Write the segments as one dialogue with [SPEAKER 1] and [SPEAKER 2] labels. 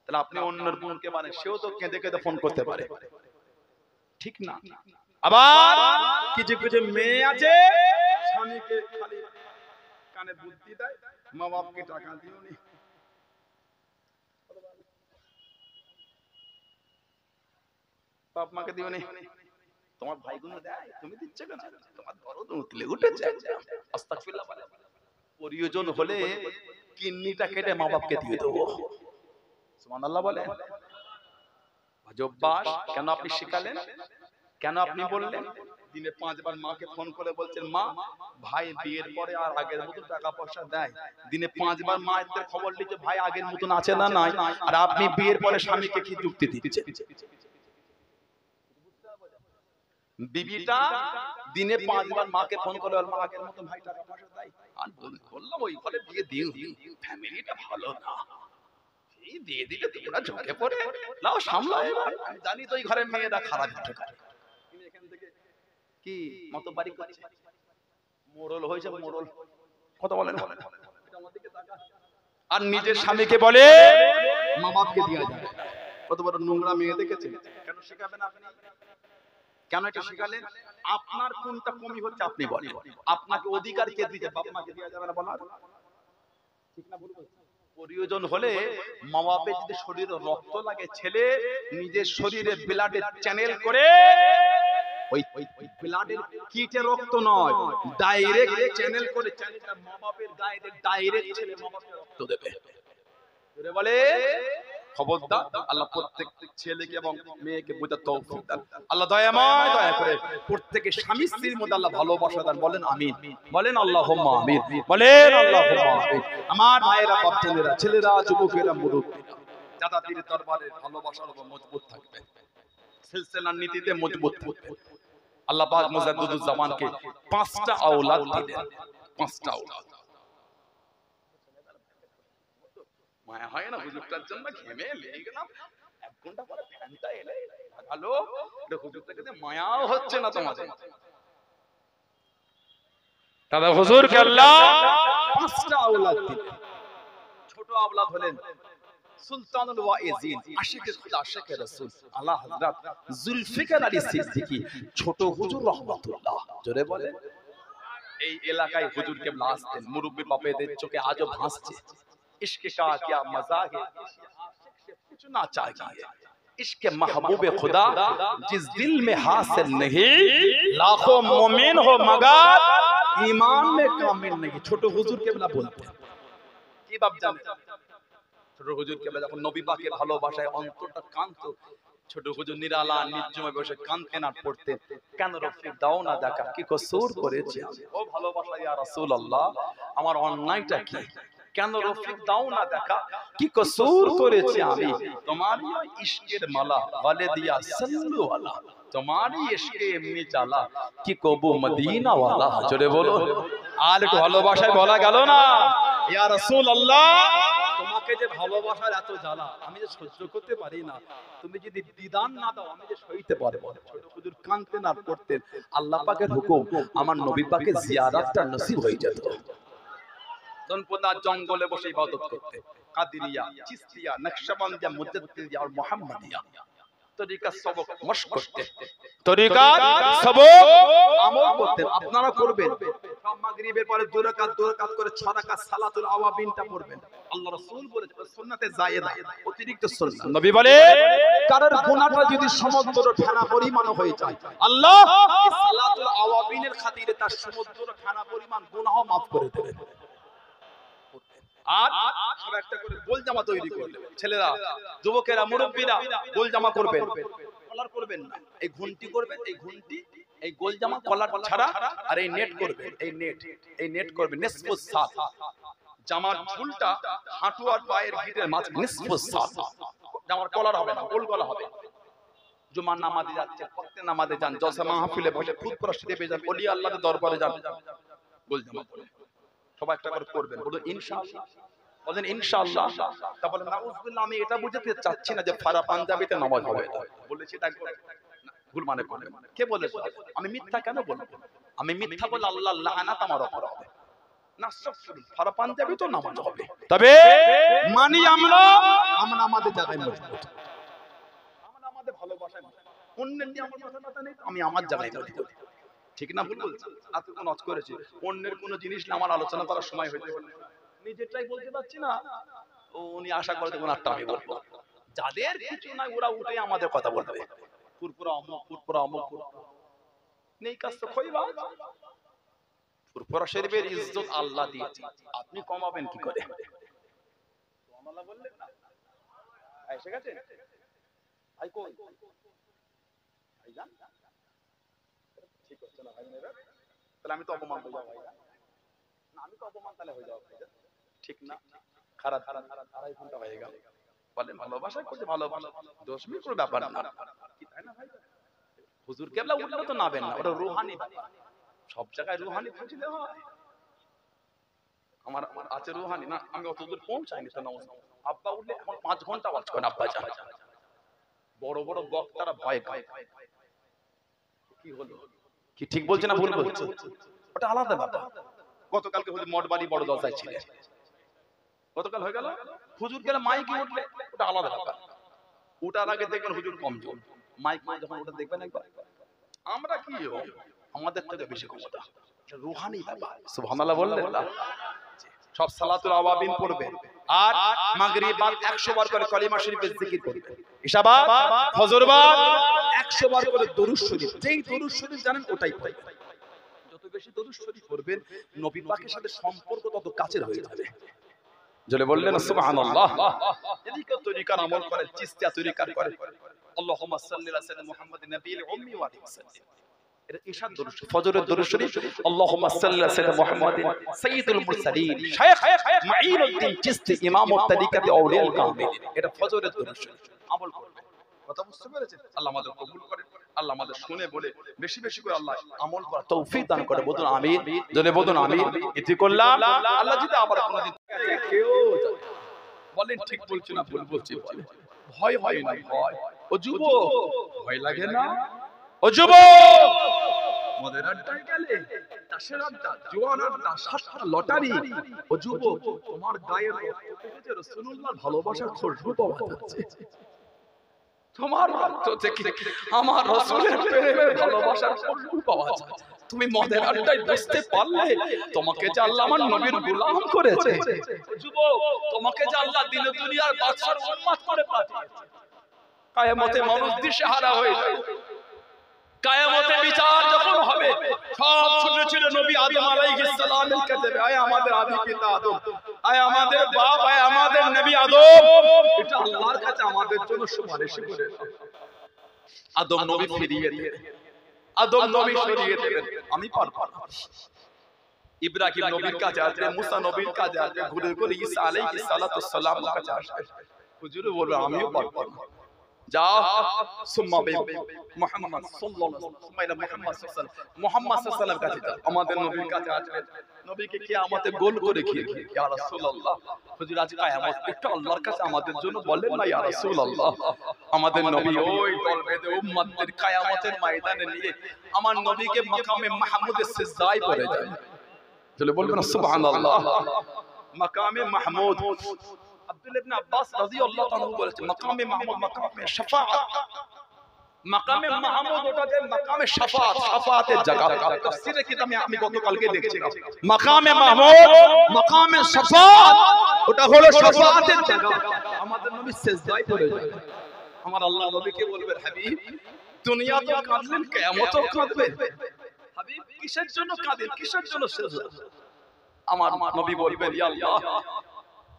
[SPEAKER 1] তাহলে আপনি অন্যের বোনকে মানে সেও তো কেঁদে কেঁদে ফোন করতে পারে, ঠিক না? আবার কিছু কিছু মেয়ে আছে স্বামীকে খালি কানে বুদ্ধি দেয়, মা বাপকে টাকা দিও নি, বাপ মাকে দিও নি, তোমার ভাইগুলো দেয় তুমি দিচ্ছ কেন, তোমার দরদ উতলে উঠেছে। আস্তাগফিরুল্লাহ বলে প্রয়োজন হলে কিডনিটা কেটে মা বাপকে দিয়ে দেবো। সুবহানাল্লাহ বলে। অভ্যাস কেন আপনি শিখালেন, কেন আপনি বললেন? দিনে 5 বার মাকে ফোন করে বলছেন মা ভাই বিয়ের পরে আর আগের মতো টাকা পয়সা দেয়, দিনে 5 বার মায়ের খবর নিচ্ছে ভাই আগের মতন আছে না নাই, আর আপনি বিয়ের পরে স্বামীকে কি যুক্তি দিচ্ছেন? বিবিটা দিনে 5 বার মাকে ফোন করে মা আগের মতো ভাই টাকা পয়সা দেয়, আর বললাম ওই ফলে বিয়ে দিও, ফ্যামিলিটা ভালো না, এই দিয়ে দিলে তোমরা ঝুঁকে পড়ে নাও সামলাও। আমি জানি তো এই ঘরের মেয়েরা খারাপ ঢোকায়, তুমি এখান থেকে কি মতবাড়ি করছে, মোড়ল হয়েছে মোড়ল, কথা বলে না। আর নিজের স্বামীকে বলে মা বাপকে দিয়া যায়, কত বড় নোংরা মেয়ে দেখেছেন। কেন শেখাবেন আপনি, কেন এটা শেখালেন? আপনার কোনটা কমি হচ্ছে আপনি বলেন, আপনাকে অধিকার কে দিয়েছে, বাপ মাকে দেওয়া যাবে না বলার, ঠিক না? বলবো প্রয়োজন হলে মা বাপের যদি শরীরে রক্ত লাগে, ছেলে নিজের শরীরে ব্লাডের চ্যানেল করে, ওই ব্লাডের কিটে রক্ত নয় ডাইরেক্ট চ্যানেল করে, চ্যানেলটা মা বাপের গায়ে ডাইরেক্ট ছেলে মা বাপকে রক্ত দেবে। জোরে বলে খবরদার। আল্লাহ প্রত্যেক ছেলেকে এবং মেয়েকে বোঝার তৌফিক দান। আল্লাহ দয়াময় দয়া করে প্রত্যেকের স্বামী স্ত্রীর মধ্যে আল্লাহ ভালোবাসা দান। বলেন আমিন, বলেন আল্লাহুম্মা আমিন, বলেন আল্লাহুম্মা আমিন। আমার ভাইয়েরা বাচ্চারা ছেলেরা যুবকেরা মুরব্বীরা যারা পীর দরবারে ভালোবাসার উপর মজবুত থাকবে, সিলসিলার নীতিতে মজবুত থাকবে। আল্লাহ পাক মুজাদ্দিদুজ জামানকে 5টা আওলাদ দিলেন, 5টা আওলাদ। মায়া হয় না হুজুরটার জন্য, ঘেমে লেগে গেলাম, 1 ঘন্টা পরে ফ্যানটা এলে লাগালো, হুজুরটাকে মায়াও হচ্ছে না তোমাদের। তবে হুজুরকে আল্লাহ 5টা আওলাদ দিলেন। ছোট আওলাদ হলেন সুলতানুল ওয়াইজিন, আশিকে খুদা আশিকে রাসূল আলা হযরত জুলফিকার আলী সিদ্দিকী ছোট হুজুর রাহমাতুল্লাহ। জোরে বলে। এই এলাকায় হুজুর কেবলা আসতেন, মুরব্বি বাপেদের চোখে আজও ভাসছে। इश्क का क्या मजा है, आशिक से पूछना चाहिए, इश्क महबूब खुदा जिस दिल में हासिल नहीं, लाखों मोमिन हो मगर ईमान में कामिल नहीं। ছোট হুজুর কেবলা বলতেন কি বাপ জানেন, ছোট হুজুর কেবলা যখন নবী পাকের ভালোবাসায় অন্তরটা কাঁদতো, ছোট হুজুর নিরালা নির্জনে বসে কাঁদতেন আর পড়তেন, কেন রফিক দাও না দেখা, কি কসুর করেছি ও ভালোবাসা ইয়া রাসূলুল্লাহ, আমার অন্যায়টা কি, কেন রফিক দাও না দেখা, কি কসুর করেছি আমি, তোমারই ইশকের মালা ওয়ালে দিয়া সাল্লু আলা, তোমারই ইশকে এমনি চালা কি কবু মদিনা ওয়ালা। জোরে বলো। আর একটু ভালোবাসায় বলা গেল না, ইয়া রাসূলুল্লাহ তোমাকে যে ভালোবাসার এত জ্বালা আমি যে সহ্য করতে পারি না, তুমি যদি বিধান না দাও আমি যে সইতে পারবো না। ছোট হুজুর কাঁদতেন আর পড়তেন, আল্লাহ পাকের হুকুম আমার নবী পাকের জিয়ারতটা নসিব হয়ে যেত। জনপদা জঙ্গলে বসে ইবাদত করতে, কাদিরিয়া, চিশতিয়া, নকশবন্দিয়া, মুজাদ্দিদিয়া আর মুহাম্মাদিয়া তরিকা সবক মশক করতে, তরিকা সবক আমল করতে। আপনারা করবেন মাগরিবের পরে 2 রাকাত করে 6 রাকাত সালাতুল আওয়াবিনটা পড়বেন। আল্লাহ রাসূল বলেছেন সুন্নাতে জায়েদা, অতিরিক্ত সুন্নাত। নবী বলে কারোর গুনাহটা যদি সমুদ্র খানা পরিমাণ হয়ে যায়, আল্লাহ এই সালাতুল আওয়াবিনের খাতিরে তার সমুদ্র খানা পরিমাণ গুনাহ maaf করে দেবেন। আর সব একটা করে গোল জামা তৈরি করবেন, ছেলেরা যুবকেরা মুরব্বিরা গোল জামা করবেন, কলার করবেন না, এই ঘুন্টি করবেন, এই ঘুন্টি এই গোল জামা কলার ছাড়া, আর এই নেট করবেন, এই নেট করবেন নিসফুস সাত, জামার ঝুলটা হাঁটু আর পায়ের ভিতরে মাঝ নিসফুস সাত, জামার কলার হবে না, গোল গলা হবে। জুমার নামাজে যাচ্ছে, প্রত্যেক নামাজে যান, জলসা মাহফিলে বসে ফুল প্রস্তুতি পেয়ে যান, ওলি আল্লাহর দরবারে যান, গোল জামা পরে সবাই একটা করে করবেন। বলুন ইনশাআল্লাহ, বলেন ইনশাআল্লাহ। তা বলেন নাউজুবিল্লাহ, আমি এটা বুঝাতে চাচ্ছি না যে ফারা পাঞ্জাবিতে নামাজ হবে, বলেছি এটা ভুল মানে করবেন। কে বলেছে? আমি মিথ্যা কেন বলবো? আমি মিথ্যা বলে আল্লাহর লানাত আমার উপর হবে না। ফারা পাঞ্জাবি তো নামাজ হবে, তবে মানি আমরা আমাদের আমাদের জায়গায় মজবুত, আমরা আমাদের ভালোবাসায় অন্যের নিয়ে আমার কথা নেই, আমি আমার জায়গায় মজবুত। ঠিক না ভুল বলছি? এতক্ষণ অজ করেছি, অন্যের কোনো জিনিস না আমার আলোচনা করার সময় হইতে পারে, নিজেরটাই বলতে পারছি না, উনি আশা করতে ওনারটা আমি বলবো। যাদের কিছু নাই ওরা উঠে আমাদের কথা বলবে, ফুরফুরা অমুক, ফুরফুরা অমুক, নেই কাজ তো খইবা। ফুরফুরা শরীফের ইজ্জত আল্লাহ দিয়েছে, আপনি কমাবেন কি করে? সুবহানাল্লাহ বললেন না? এসে গেছে ভাই, কই ভাইজান? ঠিক হচ্ছে না ভাই মেরা, তাহলে আমি তো অপমান হয়ে যাবো ভাইজান, না আমি তো অপমান তাহলে হয়ে যাবো ভাইজান, ঠিক না? খারাপ আড়াই ঘন্টা হয়ে গেল, বলে ভালোবাসা করতে, ভালোবাসা দোষ নেই, কোনো ব্যাপার না, কি তাই না ভাই? হুজুর কেবলা উঠলে তো নাবেন না, ওটা রুহানি, সব জায়গায় রুহানি পৌঁছলে হয়। আমার আছে রুহানি না, আমি অত দূর পৌঁছাইনি তো। আব্বা উঠলে এখন 5 ঘন্টা ওয়াজ করেন আব্বা জান, বড় বড় বক্তারা ভয় পায়। কি হলো, কি ঠিক বলছে না ভুল বলছে? ওটা আলাদা ব্যাপার। গতকালকে হলো মঠবাড়ি বড় জলসায় ছিলেন, গতকাল হয়ে গেল, হুজুর গেলে মাইকে উঠলে ওটা আলাদা ব্যাপার। ওটার আগে দেখবেন হুজুর কমজোর, মাইক যখন ওটা দেখবেন একবার, আমরা কি আমাদের থেকে বেশি ক্ষমতা, রুহানি ব্যাপার। সুবহানাল্লাহ বললেন না? সব সালাতুল আওয়াবিন পড়বেন, আর মাগরিব বাদ 100 বার করে কালিমা শরীফের জিকির করবেন, ইশা বাদ, ফজর বাদ 100 বার করে দরুদ শরীফ, যেই দরুদ শরীফ জানেন ওটাই পড়বেন। যত বেশি দরুদ শরীফ পড়বেন, নবী পাকের সাথে সম্পর্ক তত কাছের হয়ে যাবে। জলে বললেন সুবহানাল্লাহ। এদিকে তরিকার আমল করে, চিস্তিয়া তরিকার করে, আল্লাহুম্মা সাল্লি আলা সাইয়্যিদিনা মুহাম্মাদিন নবিয়িল উম্মি ওয়া আলিহি ওয়াসাল্লাম। এটা ঈশার দরুদ, ফজরের দরুদ শরীফ, আল্লাহুম্মা সাল্লি আলা সাইয়্যিদিনা মুহাম্মাদিন সাইয়্যিদুল মুরসালিন শাইখ মাঈনুদ্দিন চিশতি ইমামুত তরিকাতি আউলিয়াল কামিল, এটা ফজরের দরুদ শরীফ আমল করবে। কথা বুঝতে পেরেছেন? আল্লাহ আমাদের কবুল করেন, আল্লাহ আমাদের শুনে বলে বেশি বেশি করে আল্লাহ আমল করার তৌফিক দান করে। বলুন আমিন, জোরে বলুন আমিন। এটি করলাম, আল্লাহ যদি আবার কোনদিন কেউ বলেন ঠিক বলছি না ভুল বলছি, বলে ভয় হয় না, ভয় ও যুবক ভয় লাগে না? ও যুবক মদের আড্ডায় গেলে, তাসের আড্ডা, জোয়ান আড্ডা, সাতটা লটারি, ও যুবক তোমার গায়ে রাসূলুল্লাহর ভালোবাসার খুশবু পাওয়া যাচ্ছে, তোমার রক্ত থেকে আমার রাসূলের প্রেমের ভালোবাসার খুশবু পাওয়া যায়। তুমি মদের আড্ডায় বসতে পারলে তোমাকে যে আল্লাহ আমার নবীর গোলাম করেছে, যুবক তোমাকে যে আল্লাহ দিল দুনিয়ার বাদশার উম্মত করে পাঠিয়েছে। কিয়ামতে মানুষ দিশেহারা হয়ে যাবে, কিয়ামতে বিচার যখন হবে, সব ছোট ছোট নবী আদম আলাইহিস সালামের কাছে, আয় আমাদের আদি পিতা আদম, আয় আমাদের বাপ, আয় আমাদের নবী আদম, এটা আল্লাহর কাছে আমাদের জন্য সুপারিশ করে। আদম নবী ফিরিয়ে দিবেন, আদম নবী সরিয়ে দেবেন, আমি পারবো না। ইব্রাহিম নবীর কাছে আসবে, মুসা নবীর কাছে আসবে, ঘুরে ঘুরে ঈসা আলাইহিস সালাতু সালাম কাছে আসবে, হুজুর বলবে আমিও পারবো না। যা সুম্মা মুহাম্মদ সাল্লাল্লাহু আলাইহি ওয়াসাল্লাম কাছে যাও, আমাদের নবীর কাছে আসবে, নবীকে কিয়ামতে গোল করে খেয়ে ইয়া রাসূলুল্লাহ, হুজুর আজ কিয়ামত একটু আল্লাহর কাছে আমাদের জন্য বলেন না ইয়া রাসূলুল্লাহ। আমাদের নবী ওই দল বেঁধে উম্মতদের কিয়ামতের ময়দানে নিয়ে আমার নবীকে মাকামে মাহমুদের সিজদায় পড়ে যায়। চলে বলবেন সুবহানাল্লাহ। মাকামে মাহমুদ, আব্দুল্লাহ ইবনে আব্বাস রাদিয়াল্লাহু তাআলা বলেছেন মাকামে মাহমুদ মাকামে শাফাআত, মাকামে মাহমুদ ওটাকে মাকামে শাফাআত, শাফাআতের জায়গা। তাফসীরে কিতাবে আমি গতকালকে দেখছিলাম মাকামে মাহমুদ মাকামে শাফাআত, ওটা হলো শাফাআতের জায়গা। আমাদের নবী সিজদায় পড়ে যায়, আমার আল্লাহ নবীকে বলবেন হাবিব দুনিয়া তো কাঁদলেন, কিয়ামতও কাঁদবেন, হাবিব কিসের জন্য কাঁদেন, কিসের জন্য সিজদা? আমার নবী বলবেন ইয়া আল্লাহ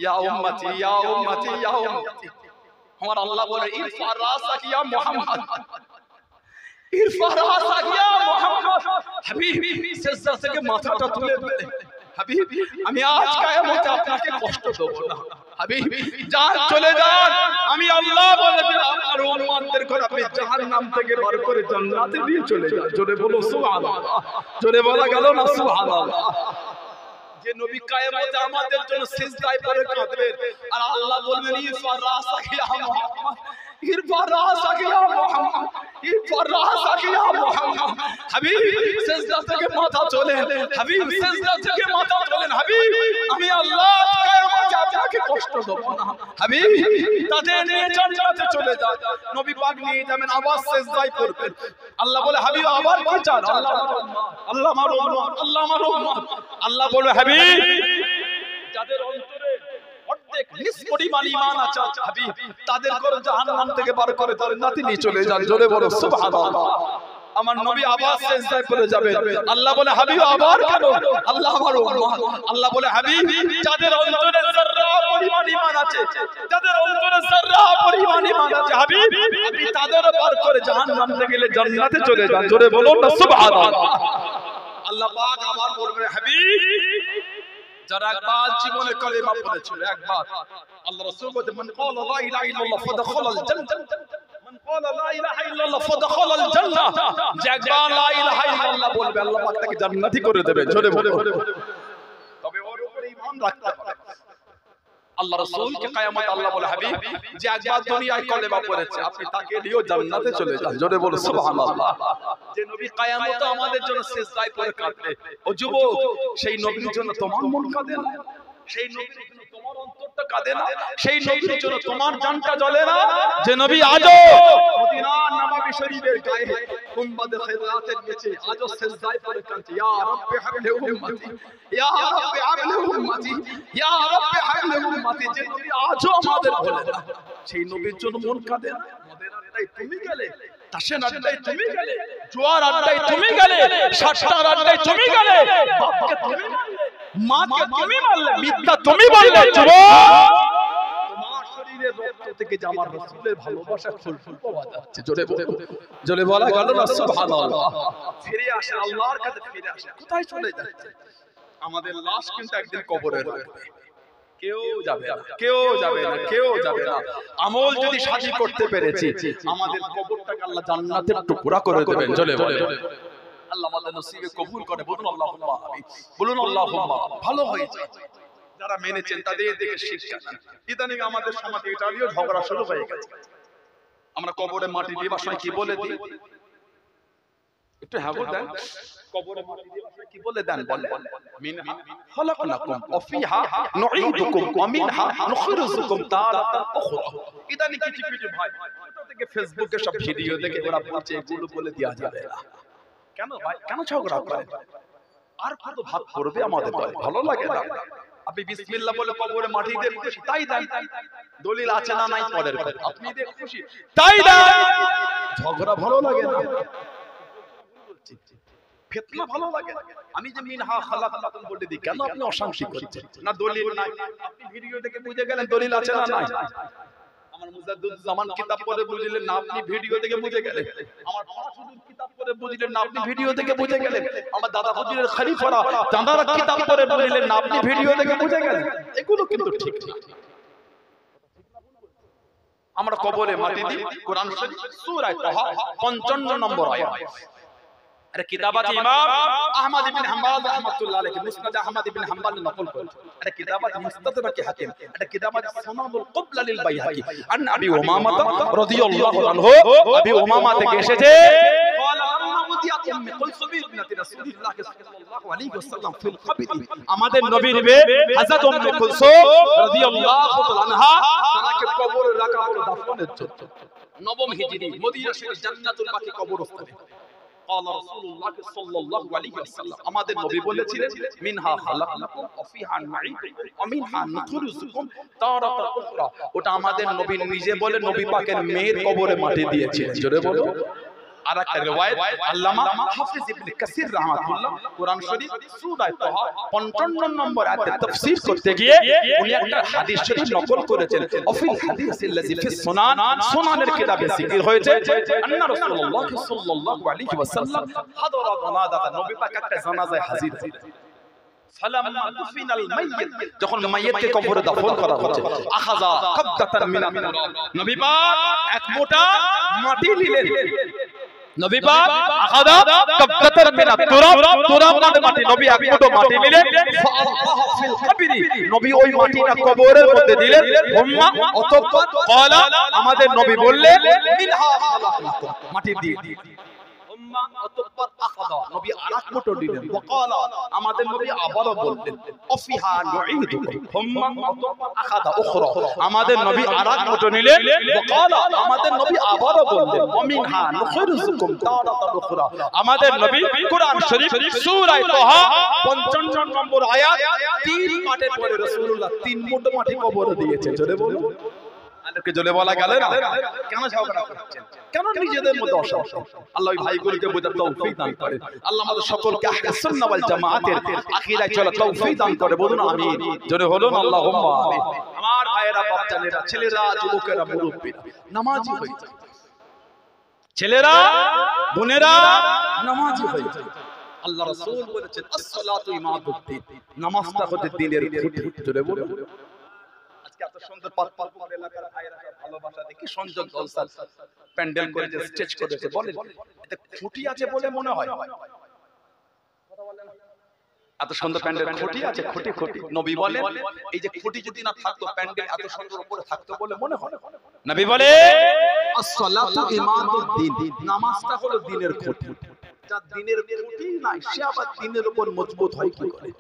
[SPEAKER 1] ইয়া উম্মতি ইয়া উম্মতি ইয়া উম্মতি। আমার আল্লাহ বলে ইরফা রাসাক ইয়া মুহাম্মদ, ইরফা রাসাক ইয়া মুহাম্মদ। হাবিব সিজদা থেকে মাথাটা তুলে ফেলে, হাবিব আমি আজ কিয়ামতে আপনাকে কষ্ট দেব না, হাবিব যান চলে যান, আমি আল্লাহ বলে দিলাম আর উম্মতদের করে আপনি জাহান্নাম থেকে বার করে জান্নাতে নিয়ে চলে যান। জোরে বলো সুবহানাল্লাহ, জোরে বলা গেল না সুবহানাল্লাহ। যে নবী কিয়ামতে আমাদের জন্য সিজদায় পড়ে কাঁদবেন, আর আল্লাহ বলবেন ইরফা রাসাক ইয়া মুহাম্মদ, ইরফা রাসাক ইয়া মুহাম্মদ, ইরফা রাসাক ইয়া মুহাম্মদ। হাবিব সিজদা থেকে মাথা তোলেন, হাবিব সিজদা থেকে মাথা তোলেন, হাবিব আমি আল্লাহ কিয়ামত যে আপনাকে কষ্ট দেব না হাবিব তাদের নিয়ে জান্নাতে চলে যান নবী পাক নিয়ে যাবেন আবার সিজদায় পড়বেন আল্লাহ বলে হাবিব আবার কি চান আল্লাহ আমার উম্মত আল্লাহ আমার উম্মত আল্লাহ বলে হাবিব যাদের অন্তরে অর্ধেক নিস পরিমাণ ঈমান আছে হাবিব তাদের করে জাহান্নাম থেকে বার করে জান্নাতে নিয়ে চলে যান জোরে বলো সুবহানাল্লাহ আমার নবী আবার সিজদায় পড়ে যাবেন আল্লাহ বলে হাবিব আবার কেন আল্লাহ আমার উম্মত আল্লাহ বলে হাবিব যাদের অন্তরে যাররা পরিমাণ ঈমান আছে যাদের অন্তরে যাররা পরিমাণ ঈমান আছে হাবিব আপনি তাদের পার করে জাহান্নাম থেকে গেলে জান্নাতে চলে যান জোরে বলুন না সুবহানাল্লাহ আল্লাহ পাক আবার বলবেন হাবিব যারা একবার জীবনে কালেমা পড়েছিল একবার আল্লাহ রাসূল বলেন মান ক্বালা লা ইলাহা ইল্লাল্লাহ ফাদখালাল জান্নাহ মান ক্বালা লা ইলাহা ইল্লাল্লাহ ফাদখালাল জান্নাহ যে একবার লা ইলাহা ইল্লাল্লাহ বলবে আল্লাহ পাক তাকে জান্নাতি করে দেবে জোরে বলে তবে ওর উপরে ঈমান রাখতে হবে আল্লাহ রাসূলকে কিয়ামত আল্লাহ বলে হাবিব যে একবার দুনিয়ায় কালেমা পড়েছে আপনি তাকে নিয়ে জান্নাতে চলে যান জোরে বলে সুবহানাল্লাহ যে নবী কিয়ামতে আমাদের জন্য সিজদায় পড়ে কাঁদবে ও যুবক সেই নবীর জন্য তোমার মন কাঁদে না সেই নবীর জন্য তোমার অন্তরটা কাঁদে না সেই নবীর জন্য তোমার জানটা জ্বলে না যে নবী আজও মদিনার নববী শরীফের গায়ে কুম্বাদে খিরাতের নিচে আজও সিজদায় পড়ে কাঁদছে ইয়া রাব্বি হাবলি উম্মতি ইয়া রাব্বি হাবলি উম্মতি ইয়া রাব্বি হাবলি উম্মতি যে নবী আজও আমাদের বলে না সেই নবীর জন্য মন কাঁদে না আমাদের আড্ডায় তুমি গেলে তাশেন আড্ডায় তুমি গেলে জোয়ার আড্ডায় তুমি গেলে সাতটার আড্ডায় তুমি গেলে বাপকে তুমি মাকে তুমি বললে মিথ্যা তুমি বললে যুবক তোমার শরীরে রক্ত থেকে যে আমার রাসূলের ভালোবাসা খুলফুল পাওয়া যাচ্ছে জোরে বলা গেল না সুবহানাল্লাহ ফিরে আসে আল্লাহর কাছে ফিরে আসে কোথায় চলে যাচ্ছে আমাদের লাশ কিন্তু একদিন কবরে রাখবে কেউ যাবে না কেউ যাবে না কেউ যাবে না আমল যদি সাজি করতে পেরেছি আমাদের কবরটাকে আল্লাহ জান্নাতের টুকরা করে দেবেন জোরে বলে আল্লাহ আমাদের নসিবে কবুল করে বলুন আল্লাহুম্মা আমিন বলুন আল্লাহুম্মা ভালো হয়েছে যারা মেনেছেন তাদের দিকে শিক্ষা দেন ইদানিং আমাদের সমাজে এটা নিয়ে ঝগড়া শুরু হয়ে গেছে আমরা কবরে মাটি দিবার সময় কি বলে দিই একটু হ্যাঁ বল দেন কবরে মাটি দিবার সময় কি বলে দেন বলে মিনহা খালাকনাকুম ওয়া ফিহা নুঈদুকুম ওয়া মিনহা নুখরিজুকুম তারাতান উখরা ইদানিং কিছু কিছু ভাই ওটা থেকে ফেসবুকে সব ভিডিও দেখে ওরা বলছে এগুলো বলে দেয়া যাবে না কেন ভাই কেন ঝগড়া করে আর কত ভাত করবে আমাদের ভালো লাগে না আপনি বিসমিল্লাহ বলে কবরে মাটি দিয়ে খুশি তাই দেন দলিল আছে না নাই পরের কথা আপনি দিয়ে খুশি তাই দেন ঝগড়া ভালো লাগে না ফিতনা ভালো লাগে আমি যে মিনহা খালাকনাকুম বলে দিই কেন আপনি অশান্তি করছেন না দলিল নাই আপনি ভিডিও দেখে বুঝে গেলেন দলিল আছে না নাই আমার মুজাদ্দিদুজ্জামান কিতাব পড়ে বুঝলেন না আপনি ভিডিও দেখে বুঝে গেলেন আমার পাঁচ হুজুর কিতাব পড়ে বুঝলেন না আপনি ভিডিও দেখে বুঝে গেলেন আমার দাদা হুজুরের খলিফারা তাঁরা কিতাব পড়ে বুঝলেন না আপনি ভিডিও দেখে বুঝে গেলেন এগুলো কিন্তু ঠিক না আমরা কবরে মাটি দিই কোরআন শরীফ সূরা তাহা 55 নম্বর আয়াত আরে কিতাবাত ইমাম আহমদ ইবনে হাম্বল রাহমাতুল্লাহ আলাইহি মুসনাদ আহমদ ইবনে হাম্বল নকল করেছে এটা কিতাবাত মুস্তাদরাক হাকিম এটা কিতাবাত সুনানুল কুবলা লিল বাইহাকি আন আবি উমামা রাদিয়াল্লাহু আনহু আবি উমামা থেকে এসেছে قال اموديات ام كلثوم بنت رسول الله صلى الله عليه وسلم في القبر আমাদের নবীর মেয়ে হযরত উম্মে কুলসুম রাদিয়াল্লাহু তাআলা আনহা তাকে কবরে রাখা হলো দাফনের জন্য নবম হিজরি মদিনা শরীফ জান্নাতুল বাকি কবরস্থানে قال رسول الله صلى الله عليه وسلم আমাদের নবী বলেছিলেন মিনহা খালাকনাকুম ওয়া ফিহা নুঈদুকুম ওয়া মিনহা নুখরিজুকুম তারাতান উখরা ওটা আমাদের নবী নিজে বলে নবী পাকের মেয়ের কবরে মাটি দিয়েছিলেন জোরে বলো আর একটা riwayat আল্লামা হাফিজ ইবনে কাসির রাহমাতুল্লাহ কোরআন শরীফ সূরা তাহা 55 নম্বর আয়াতে তাফসীর করতে গিয়ে উনি একটা হাদিস শরীফ নকল করেছেন অফিল হাদিসিল্লাযী ফিস সুনান সুনানের কিতাবে যিকির হয়েছে আন্না রাসূলুল্লাহ সাল্লাল্লাহু আলাইহি ওয়াসাল্লাম হাদরা জানাজাত নবী পাক একটা জানাজায় হাজির ছিলেন ফালাম্মা দুফিনাল মাইয়িত যখন মাইয়িতকে কবরে দাফন করা হচ্ছে আখাযা কাবদাতান মিনাত তুরাব নবী পাক এক মোটা মাটি নিলেন নবী পাক আখাযা কাবদাতান মিনাত তুরাব তুরাব মানে মাটি নবী এক মোটা মাটি নিলেন ফাআল্লাহু ফিল কবরি নবী ওই মাটিটা কবরের মধ্যে দিলেন উম্মা অতঃপর ক্বালা আমাদের নবী বললেন মিনহা খালাকনাকুম মাটি দিয়ে সুম্মা অতঃপর আখাদা নবী আরেক মুঠো দিলেন ওয়াকালা আমাদের নবী আবারও বললেন আফিহা নুঈদুকুম সুম্মা অতঃপর আখাদা উখরা আমাদের নবী আরেক মুঠো নিলেন ওয়াকালা আমাদের নবী আবারও বললেন ওয়ামিনহা নুখরিজুকুম তারাতান উখরা আমাদের নবী কোরআন শরীফ সূরা তাহা 55 নম্বর আয়াত 3 পাঠের পরে রাসূলুল্লাহ 3 মুঠো মাটি কবর দিয়েছে জোরে বলুন আলোকে জোরে বলা গেল না কেন ঝগড়া করছেন কেন নিজেদের মধ্যে অশান্তি আল্লাহ ওই ভাইগুলোকে বোঝার তৌফিক দান করে আল্লাহ আমাদের সকলকে আহলে সুন্নাহ ওয়াল জামাতের আকীদায় চলার তৌফিক দান করে বলুন আমিন জোরে বলুন আল্লাহুম্মা আমিন আমার ভাইয়েরা বাচ্চারা ছেলেরা যুবকেরা মুরব্বিরা নামাজি হয়ে যায় ছেলেরা বোনেরা নামাজি হয়ে যায় আল্লাহ রাসূল বলেছেন as-সালাতু ইমাদুদ্দিন নামাজটা হচ্ছে দ্বীনের খুঁটি জোরে বলুন আজকে এত সুন্দর পাতপাত করে এলাকার ভাইরা ভালোবাসা দেখি সংযোগ জলসা প্যান্ডেল করে যে স্টেজ করেছে বলেন এতে খুঁটি আছে বলে মনে হয় কথা বলেন এত সুন্দর প্যান্ডেল খুঁটি আছে খুঁটি খুঁটি নবী বলেন এই যে খুঁটি যদি না থাকতো প্যান্ডেল এত সুন্দর উপরে থাকতো বলে মনে হয় নবী বলে as-সালাতু ইমাদুদ্দিন নামাজটা হলো দ্বীনের খুঁটি যার দ্বীনের খুঁটি নাই সে আবার দ্বীনের উপর মজবুত হয় কি করে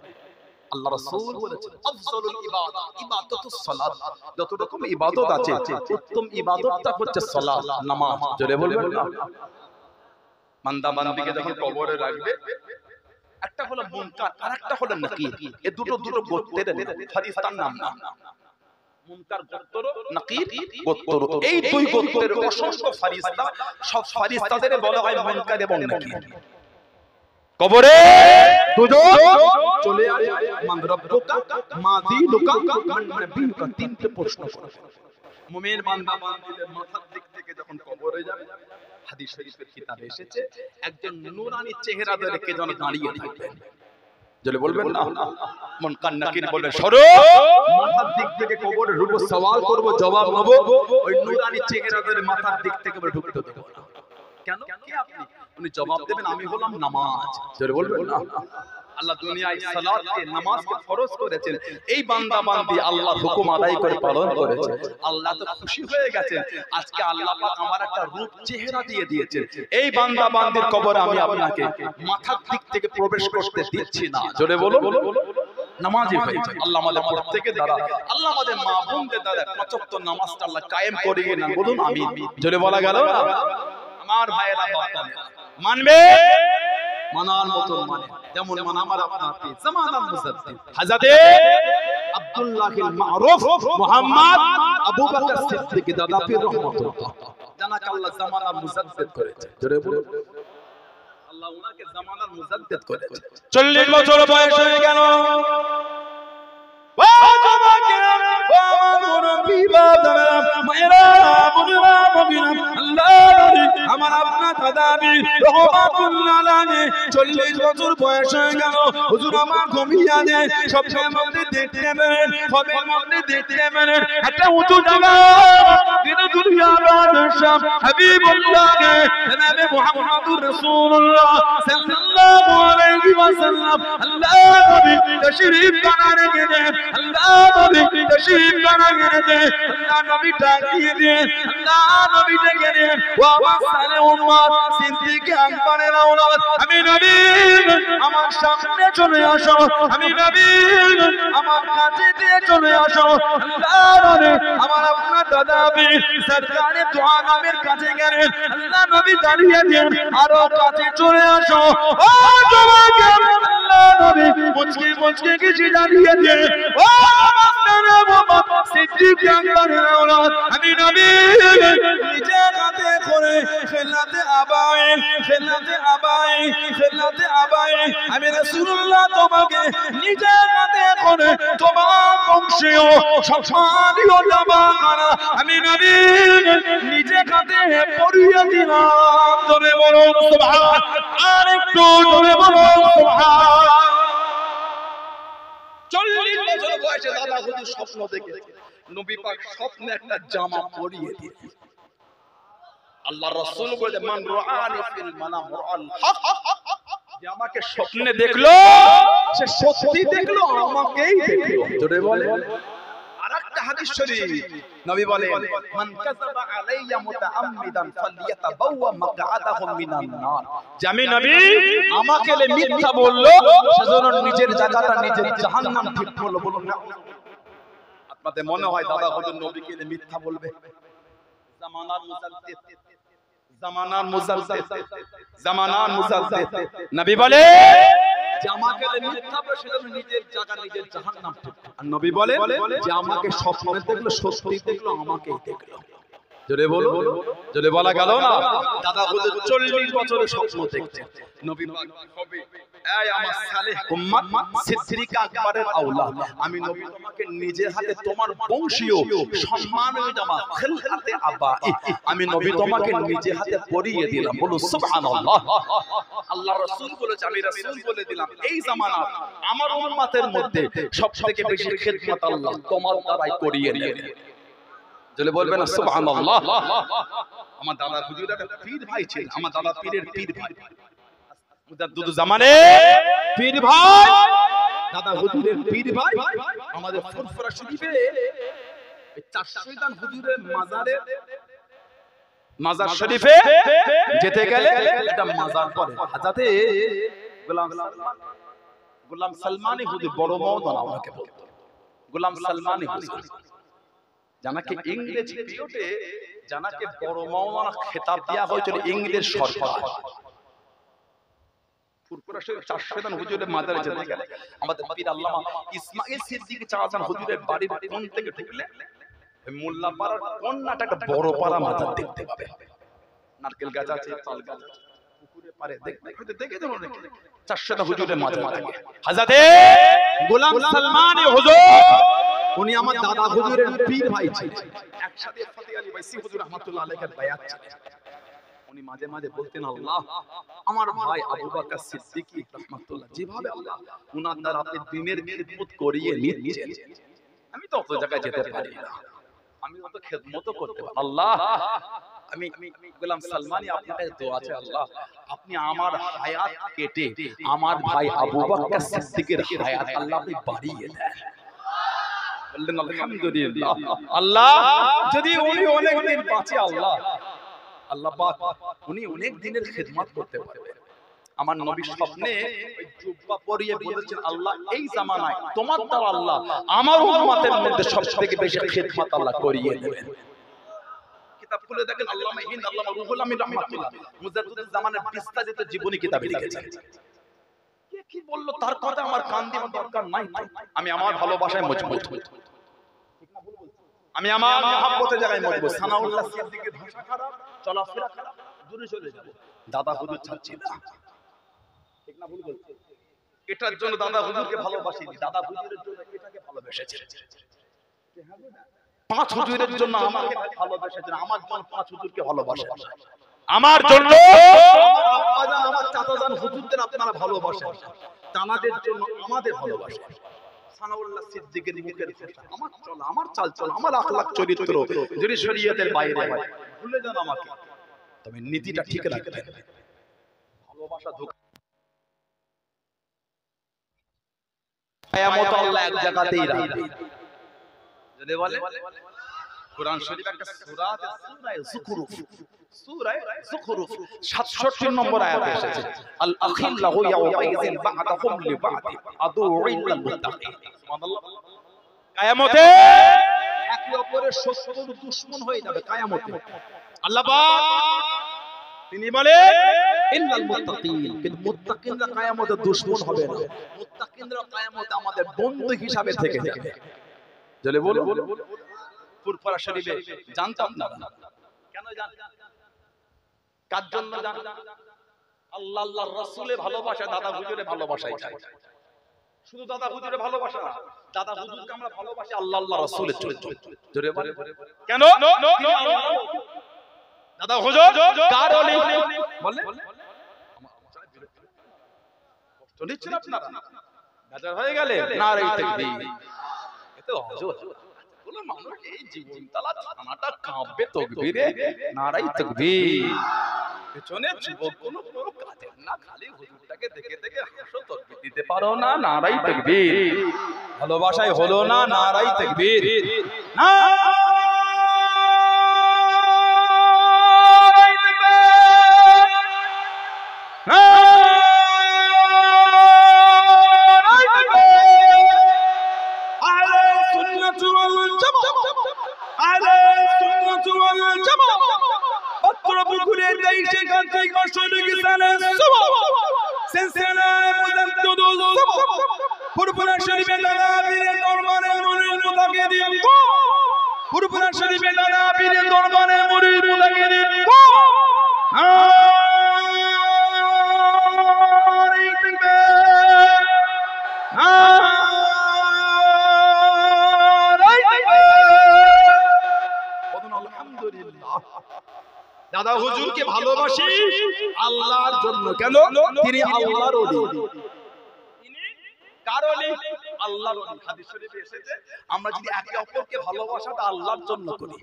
[SPEAKER 1] আল্লাহ রাসূল বলেছেন আফজালুল ইবাদত ইবাদাতুস সালাত যত রকম ইবাদত আছে উত্তম ইবাদতটা হচ্ছে সালাত নামাজ জোরে বলবেন না বান্দা বান্দিকে যখন কবরে রাখবে একটা হলো মুনকার আরেকটা হলো নাকির এই দুটো গোত্রের ফেরেশতার নাম না মুনকার গোত্র নাকির গোত্র এই দুই গোত্রের অসংখ্য ফেরেশতা সব ফেরেশতাদের বলা হয় মুনকার এবং নাকির কবরে দুজন চলে আসে মান রব্বুকা মা দীনুকা মান নবিয়ুকা তিনটে প্রশ্ন করে মুমিন বান্দা বান্দিদের মাথার দিক থেকে যখন কবরে যাবে হাদিস শরীফের কিতাবে এসেছে একজন নূরানি চেহারা ধরে কে যেন দাঁড়িয়ে থাকবেন জলে বলবেন না মুনকার নাকির বলে সরো মাথার দিক থেকে কবরে ঢুকবো সওয়াল করব জবাব নেব ওই নূরানি চেহারা ধরে মাথার দিক থেকে ঢুকতে দেব না কেন কি আপনি উনি জবাব দেবেন আমি হলাম নামাজ জোরে বলবেন না আল্লাহ দুনিয়ায় সালাতকে নামাজকে ফরজ করেছেন এই বান্দা বান্দি আল্লাহর হুকুম আদায় করে পালন করেছে আল্লাহ তো খুশি হয়ে গেছেন আজকে আল্লাহ পাক আমার একটা রূপ চেহারা দিয়ে দিয়েছেন এই বান্দা বান্দির কবরে আমি আপনাকে মাথার দিক থেকে প্রবেশ করতে দিচ্ছি না জোরে বলুন নামাজি হয়ে যায় আল্লাহ আমাদের প্রত্যেকের দ্বারা আল্লাহ আমাদের মা বোনদের দ্বারা পাঁচ ওয়াক্ত নামাজটা আল্লাহ কায়েম করিয়ে নেন বলুন আমিন জোরে বলা গেল না আমার ভাইয়েরা বাপ্তারা মানবে মানার মতন মানে যেমন মান আমার আপনাতে জামানার মুজাদ্দিদ হযরতে আব্দুল্লাহিল মারুফ মুহাম্মদ আবু বকর সিদ্দিক দাদা পীর রহমাতুল্লাহ জানাকে আল্লাহ জামানার মুজাদ্দিদ করেছে জোরে বলুন আল্লাহ উনাকে জামানার মুজাদ্দিদ করেছে 40 বছর বয়স হয়ে গেল ও জওয়াকেরা ও মুরব্বি বাবারা মায়েরা বোনেরা মুমিনা আল্লাহ আমার আপনার দাদাবি রহমাতুল্লাহ আলাইহি 40 বছর বয়স হয়ে গেল হুজুর আমার ঘুমিয়ে নেই স্বপ্নের মধ্যে দেখতে পেলেন খবের মধ্যে দেখতে পেলেন একটা উঁচু জায়গা দিন দুনিয়া বাদশাহ হাবিবুল্লাহ জনাবে মুহাম্মদুর রাসূলুল্লাহ সাল্লাল্লাহু আলাইহি ওয়াসাল্লাম আল্লাহ নবী তশরীফ বানানে গেলেন আল্লাহ নবী তশরীফ বানানে গেলেন আল্লাহ নবী ডাকিয়ে দিলেন আল্লাহ নবী ডেকে দিলেন ওয়া ওয়াসালে উম্মত সিদ্দিক আকবরের আওলাদ আমি নবী আমার সামনে চলে আসো আমি নবী আমার কাছে দিয়ে চলে আসো আল্লাহ নবী আমার আপনার দাদাবি সরকারে দোয়া নামের কাছে গেলেন আল্লাহ নবী দাঁড়িয়ে দিলেন আরো কাছে চলে আসো ও জওয়ান আল্লাহ নবী মুচকি কিছু দাঁড়িয়ে দিলেন ও মাস্টারে বাবা সিদ্দিক আকবরের আওলাদ আমি নবী নিজে হাতে করে খেলাতে আবাই আমি রাসূলুল্লাহ তোমাকে নিজে হাতে করে তোমার বংশীয় সম্মানীয় জামানা আমি নবী নিজে হাতে পরিয়ে দিলাম জোরে বলুন সুবহান আর একটু জোরে বলুন সুবহান 40 বছর বয়সে দাদা হুজুর স্বপ্ন দেখেছে নবী পাক স্বপ্নে একটা জামা পরিয়ে দিয়েছে আল্লাহ রাসূল বলে মান রাআনি ফিল মানাম রাআল হক যে আমাকে স্বপ্নে দেখলো সে সত্যি দেখলো আমাকেই দেখলো জোরে বলে আরেকটা হাদিস শরীফ নবী বলেন মান কাযাবা আলাইয়া মুতাআম্মিদান ফালইয়াতাবাওয়া মাকআদাহু মিনান নার। যে আমি নবী আমাকে মিথ্যা বললো সেজন্য নিজের জায়গাটা নিজের জাহান্নাম ঠিক করলো। বলুন না, আপনাদের মনে হয় দাদা হুজুর নবীকে মিথ্যা বলবে? জামানার মুজাদ্দিদ, জামানার মুজাদ্দিদ, জামানার মুজাদ্দিদ নবী বলে যে আমাকে মিথ্যা বলে সেজন্য নিজের জায়গা নিজের জাহান্নাম ঠিক। আর নবী বলে যে আমাকে স্বপ্নে দেখলো সত্যি দেখলো আমাকেই দেখলো। জোরে বলো, জোরে বলা গেল না? দাদা হুজুর 40 বছরের স্বপ্ন দেখছেন। নবী পাক হবে এই আমার সালেহ উম্মত সিদ্দিকা আকবরের আওলাদ, আমি নবী তোমাকে নিজের হাতে তোমার বংশীয় সম্মানের জামা খিলআতে আবাই আমি নবী তোমাকে নিজের হাতে পরিয়ে দিলাম। বলো সুবহানাল্লাহ। আল্লাহ রাসূল বলেছে আমি রাসূল বলে দিলাম এই জামানা আমার উম্মতের মধ্যে সবথেকে বেশি খিদমত আল্লাহ তোমার দ্বারাই করিয়ে নেবে। জলে বলবেন না সুবহানাল্লাহ। আমার দাদা হুজুর একটা পীর ভাই ছিলেন, আমার দাদা পীরের পীর ভাই, মুজাদ্দিদ জামানে পীর ভাই, দাদা হুজুরের পীর ভাই। আমাদের ফুরফুরা শরীফে চার শয়তান হুজুরের মাজার শরীফে যেতে গেলে একটা মাজার পড়ে হাজরাতে গোলাম সালমানি হুজুর, বড় মওলানা ওনাকে বলতো গোলাম সালমানি হুজুর। জানাকে ইংরেজি পিরিয়ডে জানাকে বড় মাওলানা খেতাব দেয়া হয়েছিল ইংরেজ সরকার। ফুরফুরা শরীফ চার শয়তান হুজুরের মাজারে যেতে গেলে আমাদের পীর আল্লামা ইসমাইল সিদ্দিকী চাচান হুজুরের বাড়ির কোণ থেকে ঢুকলে মোল্লাপাড়ার কন্যাটা একটা বড় পাড়া মাজার দেখতে পাবে। নারকেল গাছ আছে, তাল গাছ আছে, পুকুরের পাড়ে দেখতে দেখে তো অনেক চার শয়তান হুজুরের মাজার থাকে। হযরতে গোলাম সালমানি হুজুর উনি আমার দাদা হুজুরের পীর ভাই ছিলেন। একসাথে ফতেহ আলী বাইসি হুজুর রাহমাতুল্লাহ আলাইহির বায়াত ছিলেন। উনি মাঝে মাঝে বলতেন আল্লাহ আমার ভাই আবু বকর সিদ্দিকী রাহমাতুল্লাহ যেভাবে আল্লাহ উনার দ্বারা আপনি দ্বীনের খিদমত করিয়ে নিচ্ছেন, আমি তো অত জায়গায় যেতে পারি না, আমি অত খিদমতও করতে পারি। আল্লাহ আমি গোলাম সালমানি আপনার কাছে দোয়া আছে, আল্লাহ আপনি আমার হায়াত কেটে আমার ভাই আবু বকর সিদ্দিকের হায়াত আল্লাহ আপনি বাড়িয়ে দেন। বললেন আলহামদুলিল্লাহ। আল্লাহ যদি উনি অনেক দিন বাঁচে, আল্লাহ পাক উনি অনেক দিনের খিদমত করতে পারবে। আমার নবী স্বপ্নে ওই জুব্বা পরিয়ে বলেছেন আল্লাহ এই জামানায় তোমার দ্বারা আল্লাহ আমার উম্মতের মধ্যে সবথেকে বেশি খিদমত আল্লাহ করিয়ে দেবেন। কিতাব খুলে দেখেন আল্লামা হিন্দ আল্লামা রুহুল আমিন রাহমাতুল্লাহ মুজাদ্দিদ জামানের বিস্তারিত জীবনী কিতাবে লিখেছেন। কে কি বলল তার কথা আমার কান দেওয়ার দরকার নাই। আমি আমার ভালোবাসায় মজবুত, আমি আমার মহব্বতের জায়গায় মজবুত। সানাউল্লাহ সিদ্দিকীর ভাষা খারাপ, চলাফেরা খারাপ, দূরে চলে যাব। দাদা হুজুর চাচ্ছি না, ঠিক না ভুল বলছি? এটার জন্য দাদা হুজুরকে ভালোবাসিনি, দাদা হুজুরের জন্য এটাকে ভালোবেসেছে। পাঁচ হুজুরের জন্য আমাকে ভালোবেসেছেন, আমার জন্য পাঁচ হুজুরকে ভালোবাসেন। আমার জন্য আমার আব্বাজান আমার চাচাজান হুজুরদের আপনারা ভালোবাসেন, তানাদের জন্য আমাদের ভালোবাসেন। সানাউল্লাহ সিদ্দিকের মুখের ভাষা, আমার চল, আমার চাল চল, আমার আখলাক চরিত্র যদি শরীয়তের বাইরে হয় ভুলে যান আমাকে, তবে নীতিটা ঠিক রাখবেন। ভালোবাসা কিয়ামত আল্লাহ এক জায়গাতেই রাখবে। যদি বলে কোরআন শরীফ একটা সূরা আছে সূরা যুখরুফ 67 নম্বর আয়াতে এসেছে আল আখিল্লাহু ইয়াউমাইযিন বা'দাহুম লিবা'দ আদুউ ইল্লাল মুত্তাকিন। সুবহানাল্লাহ। কিয়ামতে একে অপরের শত্রু দুশমন হয়ে যাবে কিয়ামতে। আল্লাহ পাক তিনি বলে ইল্লাল মুত্তাকিন, কিন্তু মুত্তাকিনরা কিয়ামতে দুশমন হবে না, মুত্তাকিনরা কিয়ামতে আমাদের বন্ধু হিসাবে থেকে যাবে। জলে বলো ফুরফুরা শরীফে জানতাম না, কেন জানতাম, কার জন্য জানতাম? আল্লাহ আল্লাহর রাসূলের ভালোবাসা, দাদা হুজুরের ভালোবাসাই চাই। শুধু দাদা হুজুরের ভালোবাসা না, দাদা হুজুরকে আমরা ভালোবাসি আল্লাহ আল্লাহর রাসূলের জন্য। জোরে বলে কেন? দাদা হুজুর কার ওলি বলে কষ্ট নিচ্ছেন আপনারা, বেজার হয়ে গেলে নারে তাকবীর। এত হুজুর বলে মানুষ এই জীবনতলা থানাটা কাঁপবে তাকবীরে, নারে তাকবীর। পেছনে যুবক কোনো কাজের না, খালি হুজুরটা ছেলেটাকে দেখে দেখে হাসো, তাকবীর দিতে পারো না? নারাই তাকবীর। ভালোবাসায় হলো না, নারাই তাকবীর। দাদা হুজুরকে ভালোবাসি আল্লাহর জন্য। কেন? তিনি আল্লাহর ওলি। তিনি কার ওলি? আল্লাহর ওলি। হাদিস শরীফে এসেছে আমরা যদি একে অপরকে ভালোবাসাটা আল্লাহর জন্য করি,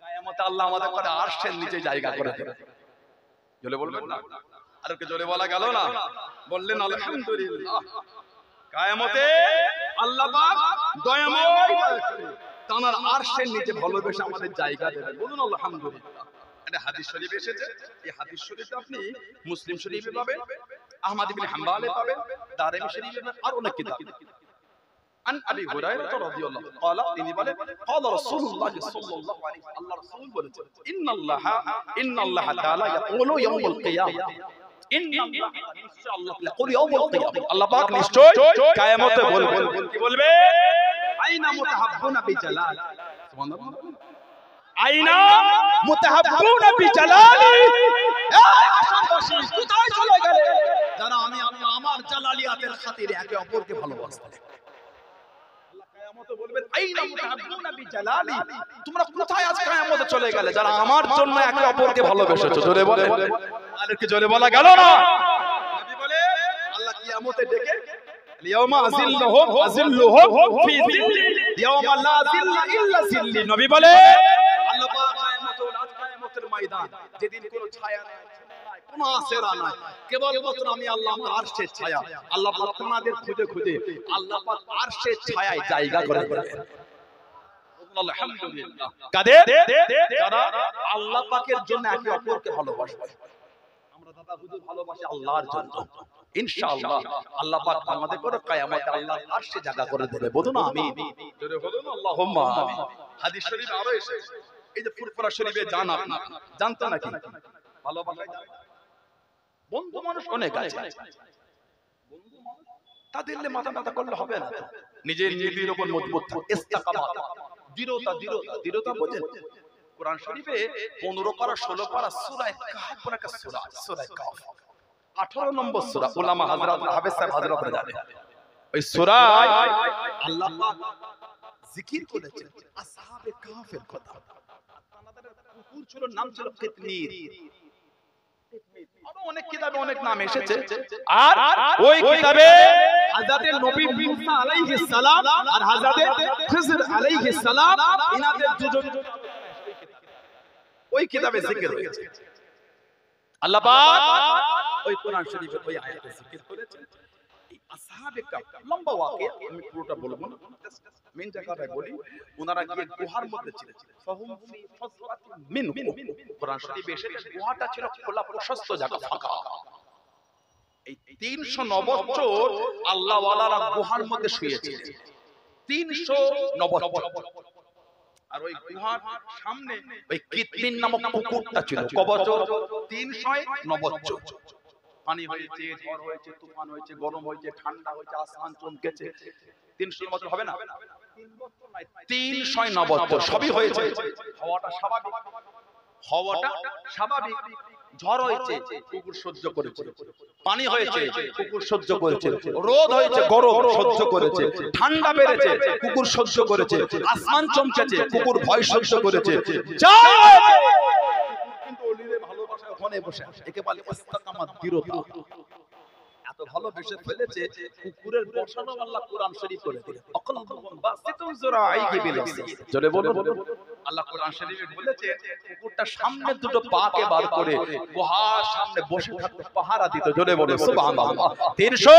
[SPEAKER 1] কিয়ামতে আল্লাহ আমাদের করে আরশের নিচে জায়গা করে দেবে। জোরে বলবেন না? আর ওকে জোরে বলা গেল না? বললেন আলহামদুলিল্লাহ। কিয়ামতে আল্লাহ পাক দয়াময় তার আরশের নিচে ভালোবেসে আমাদের জায়গা দেবে। বলুন আলহামদুলিল্লাহ। এটা হাদিস শরীফে এসেছে। এই হাদিস শরীফে আপনি মুসলিম শরীফে পাবেন, আহমদ ইবনে হাম্বলে পাবেন, দারিমি শরীফে পাবেন, আর অনেক কিতাব। আন আবি হুরায়রা রাদিয়াল্লাহু তাআলা তিনি বলেন ক্বালা রাসূলুল্লাহ সাল্লাল্লাহু আলাইহি ওয়াসাল্লাম, আল্লাহ রাসূল বলেছেন ইন্নাল্লাহ তাআলা ইয়াকুলু ইয়াউমুল কিয়ামাহ, ইন্নাল্লাহ নিশ্চয় আল্লাহ ইয়াকুলু ইয়াউমুল কিয়ামাহ, আল্লাহ পাক নিশ্চয় কিয়ামতে বলবেন। কি বলবে? আইনা মুতাহাব্বুনা বিজালাল, সুবহানাল্লাহ, আইনা মুতাহাব্বুনা বিজালালি, এই আশাবাসী কোথায় চলে গেলে যারা আমি আমার জালালিয়াতের খাতিরে একে অপরকে ভালোবাসতে? আল্লাহ কিয়ামতে বলবেন আইনা মুতাহাব্বুনা বিজালালি, তোমরা কোথায় আজ কিয়ামতে চলে গেলে যারা আমার জন্য একে অপরকে ভালোবেসেছো? জোরে বলে, আরেকটু জোরে বলা গেল না? নবী বলে আল্লাহ কিয়ামতে ডেকে লিয়াউমা আযিল্লুহুম আযিল্লুহুম ফি যিল্লি ইয়াউমা লা যিল্লা ইল্লা যিল্লি, নবী বলে আল্লাহ পাক কিয়ামতের ময়দান যেদিন কোনো ছায়া নাই, কোনো আশরা নাই, কেবলমাত্র আমি আল্লাহ আমার আরশের ছায়া। আল্লাহ পাক তোমাদের খুঁজে খুঁজে আল্লাহ পাক আরশের ছায়ায় জায়গা করে দেবেন। আলহামদুলিল্লাহ। কাদের? যারা আল্লাহ পাকের জন্য একে অপরকে ভালোবাসে। আমরা দাদা হুজুর ভালোবাসি আল্লাহর জন্য। ইনশাআল্লাহ আল্লাহ পাক আমাদের করে কিয়ামতে আল্লাহর আরশে জায়গা করে দেবে। বলুন আমিন। জোরে বলুন আল্লাহুম্মা আমিন। হাদিস শরীফে আরো এসেছে, এই যে ফুরফুরা শরীফে যান আপনি জানতো নাকি? ভালোবাসায় বন্ধু মানুষ অনেক আছে, বন্ধু মানুষ তাদের মাথা ব্যথা করলে হবে না। নিজের নীতির উপর মজবুত থাকা, ইস্তিকামাত, দৃঢ়তা। দৃঢ়তা বোঝেন? কোরআন শরীফে 15 পারা 16 পারা সূরা কাহফ বলে একটা সূরা, সূরা কাহফ 18 নম্বর সূরা। উলামা হযরত হাফেজ সাহেব হযরতরা জানে ওই সূরায় আল্লাহ পাক জিকির করেছেন আসহাবে কাহফের কথা। তাদের কুকুর ছিল, নাম ছিল কিতমির। আরো অনেক কিতাবে অনেক নাম এসেছে। আর ওই কিতাবে হযরত নবী মুসা আলাইহিস সালাম আর হযরত খিজর আলাইহিস সালাম ইনাদের দুজন ওই কিতাবে জিকির হয়েছে। আল্লাহ পাক ওই কোরআন শরীফে ওই আয়াতে জিকির করেছেন। এই আসহাবে কাহফ লম্বা ওয়াকিয়া, আমি পুরোটা বলবো না, মেন জায়গাটায় বলি। ওনারা গিয়ে গুহার মধ্যে ছিলেন। ফাহুম ফি ফাসরাতিন মিনহু, কোরআন শরীফে এসেছে গুহাটা ছিল খোলা প্রশস্ত জায়গা, ফাঁকা। এই 309 বছর আল্লাহ ওয়ালারা গুহার মধ্যে শুয়েছিলেন। 309 বছর। আর ওই গুহার সামনে ওই কিতমির নামক কুকুরটা ছিল। ক বছর? 309 বছর। পানি হয়েছে, ঝড় হয়েছে, তুফান হয়েছে, গরম হয়েছে, ঠান্ডা হয়েছে, আসমান চমকেছে। 300 বছর হবে না? 309 বছর সবই হয়েছে। হাওয়াটা স্বাভাবিক, ঝড় হয়েছে, কুকুর সহ্য করেছে, পানি হয়েছে, কুকুর সহ্য করেছে, রোদ হয়েছে, গরম সহ্য করেছে, ঠান্ডা বেড়েছে, কুকুর সহ্য করেছে, আসমান চমকেছে, কুকুর ভয় সহ্য করেছে। কিন্তু ওলিদের ভালোবাসা ওখানে বসে, একে বলে ইস্তিকামাত, দৃঢ়তা। এত ভালোবেসে ফেলেছে কুকুরের বসানো আল্লাহ কোরআন শরীফ করে দিলেন আকালবুকুম বাসিতুন যুরাইহি বিলওয়াসি জোরে বলুন আল্লাহ কোরআন শরীফে বলেছে কুকুরটা সামনে দুটো পাকে বার করে গুহার সামনে বসে থাকতে পাহারা দিত জোরে বলুন সুবহানাল্লাহ 300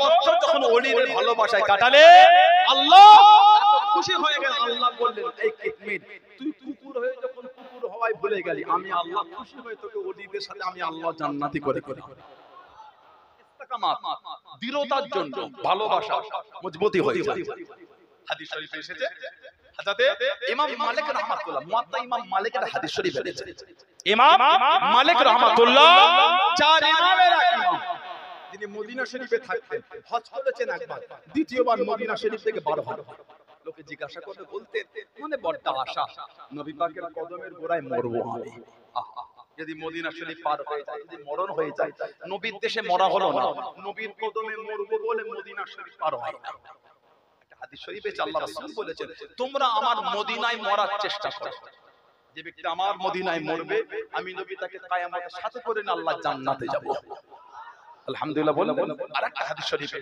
[SPEAKER 1] বছর যখন ওলির ভালোবাসায় কাটালে আল্লাহ খুশি হয়ে গেল আল্লাহ বললেন এই কিতমির তুই কুকুর হয়ে যখন কুকুর হওয়ায় ভুলে গেলি আমি আল্লাহ খুশি হয়ে তোকে ওলিদের সাথে আমি আল্লাহ জান্নাতি করে দিলাম ইস্তেকামাত দৃঢ়তার জন্য ভালোবাসা মজবুতি হয়ে যায় হাদিস শরীফে এসেছে হযরতে ইমাম মালিক রাহমাতুল্লাহ মুয়াত্তা ইমাম মালিকের হাদিস শরীফ এসেছে ইমাম মালিক রাহমাতুল্লাহ চার ইমামের এক ইমাম তিনি মদিনা শরীফে থাকতেন হজ করেছেন একবার দ্বিতীয়বার মদিনা শরীফ থেকে বার হন লোকে জিজ্ঞাসা করতে বলতেন মনে বড় আশা নবী পাকের কদমের গোড়ায় মরবো আমি যদি মদিনা শরীফ পার হয়ে যায় যদি মরণ হয়ে যায় নবীর দেশে মরা হলো না নবীর কদমে মরবো বলে মদিনা শরীফ পার হয় না একটা হাদিস শরীফে আল্লাহ রাসূল বলেছেন তোমরা আমার মদিনায় মরার চেষ্টা করো যে ব্যক্তি আমার মদিনায় মরবে আমি নবী তাকে কিয়ামতের সাথে করে নিয়ে আল্লাহ জান্নাতে যাব আলহামদুলিল্লাহ বললেন আরেকটা হাদিস শরীফে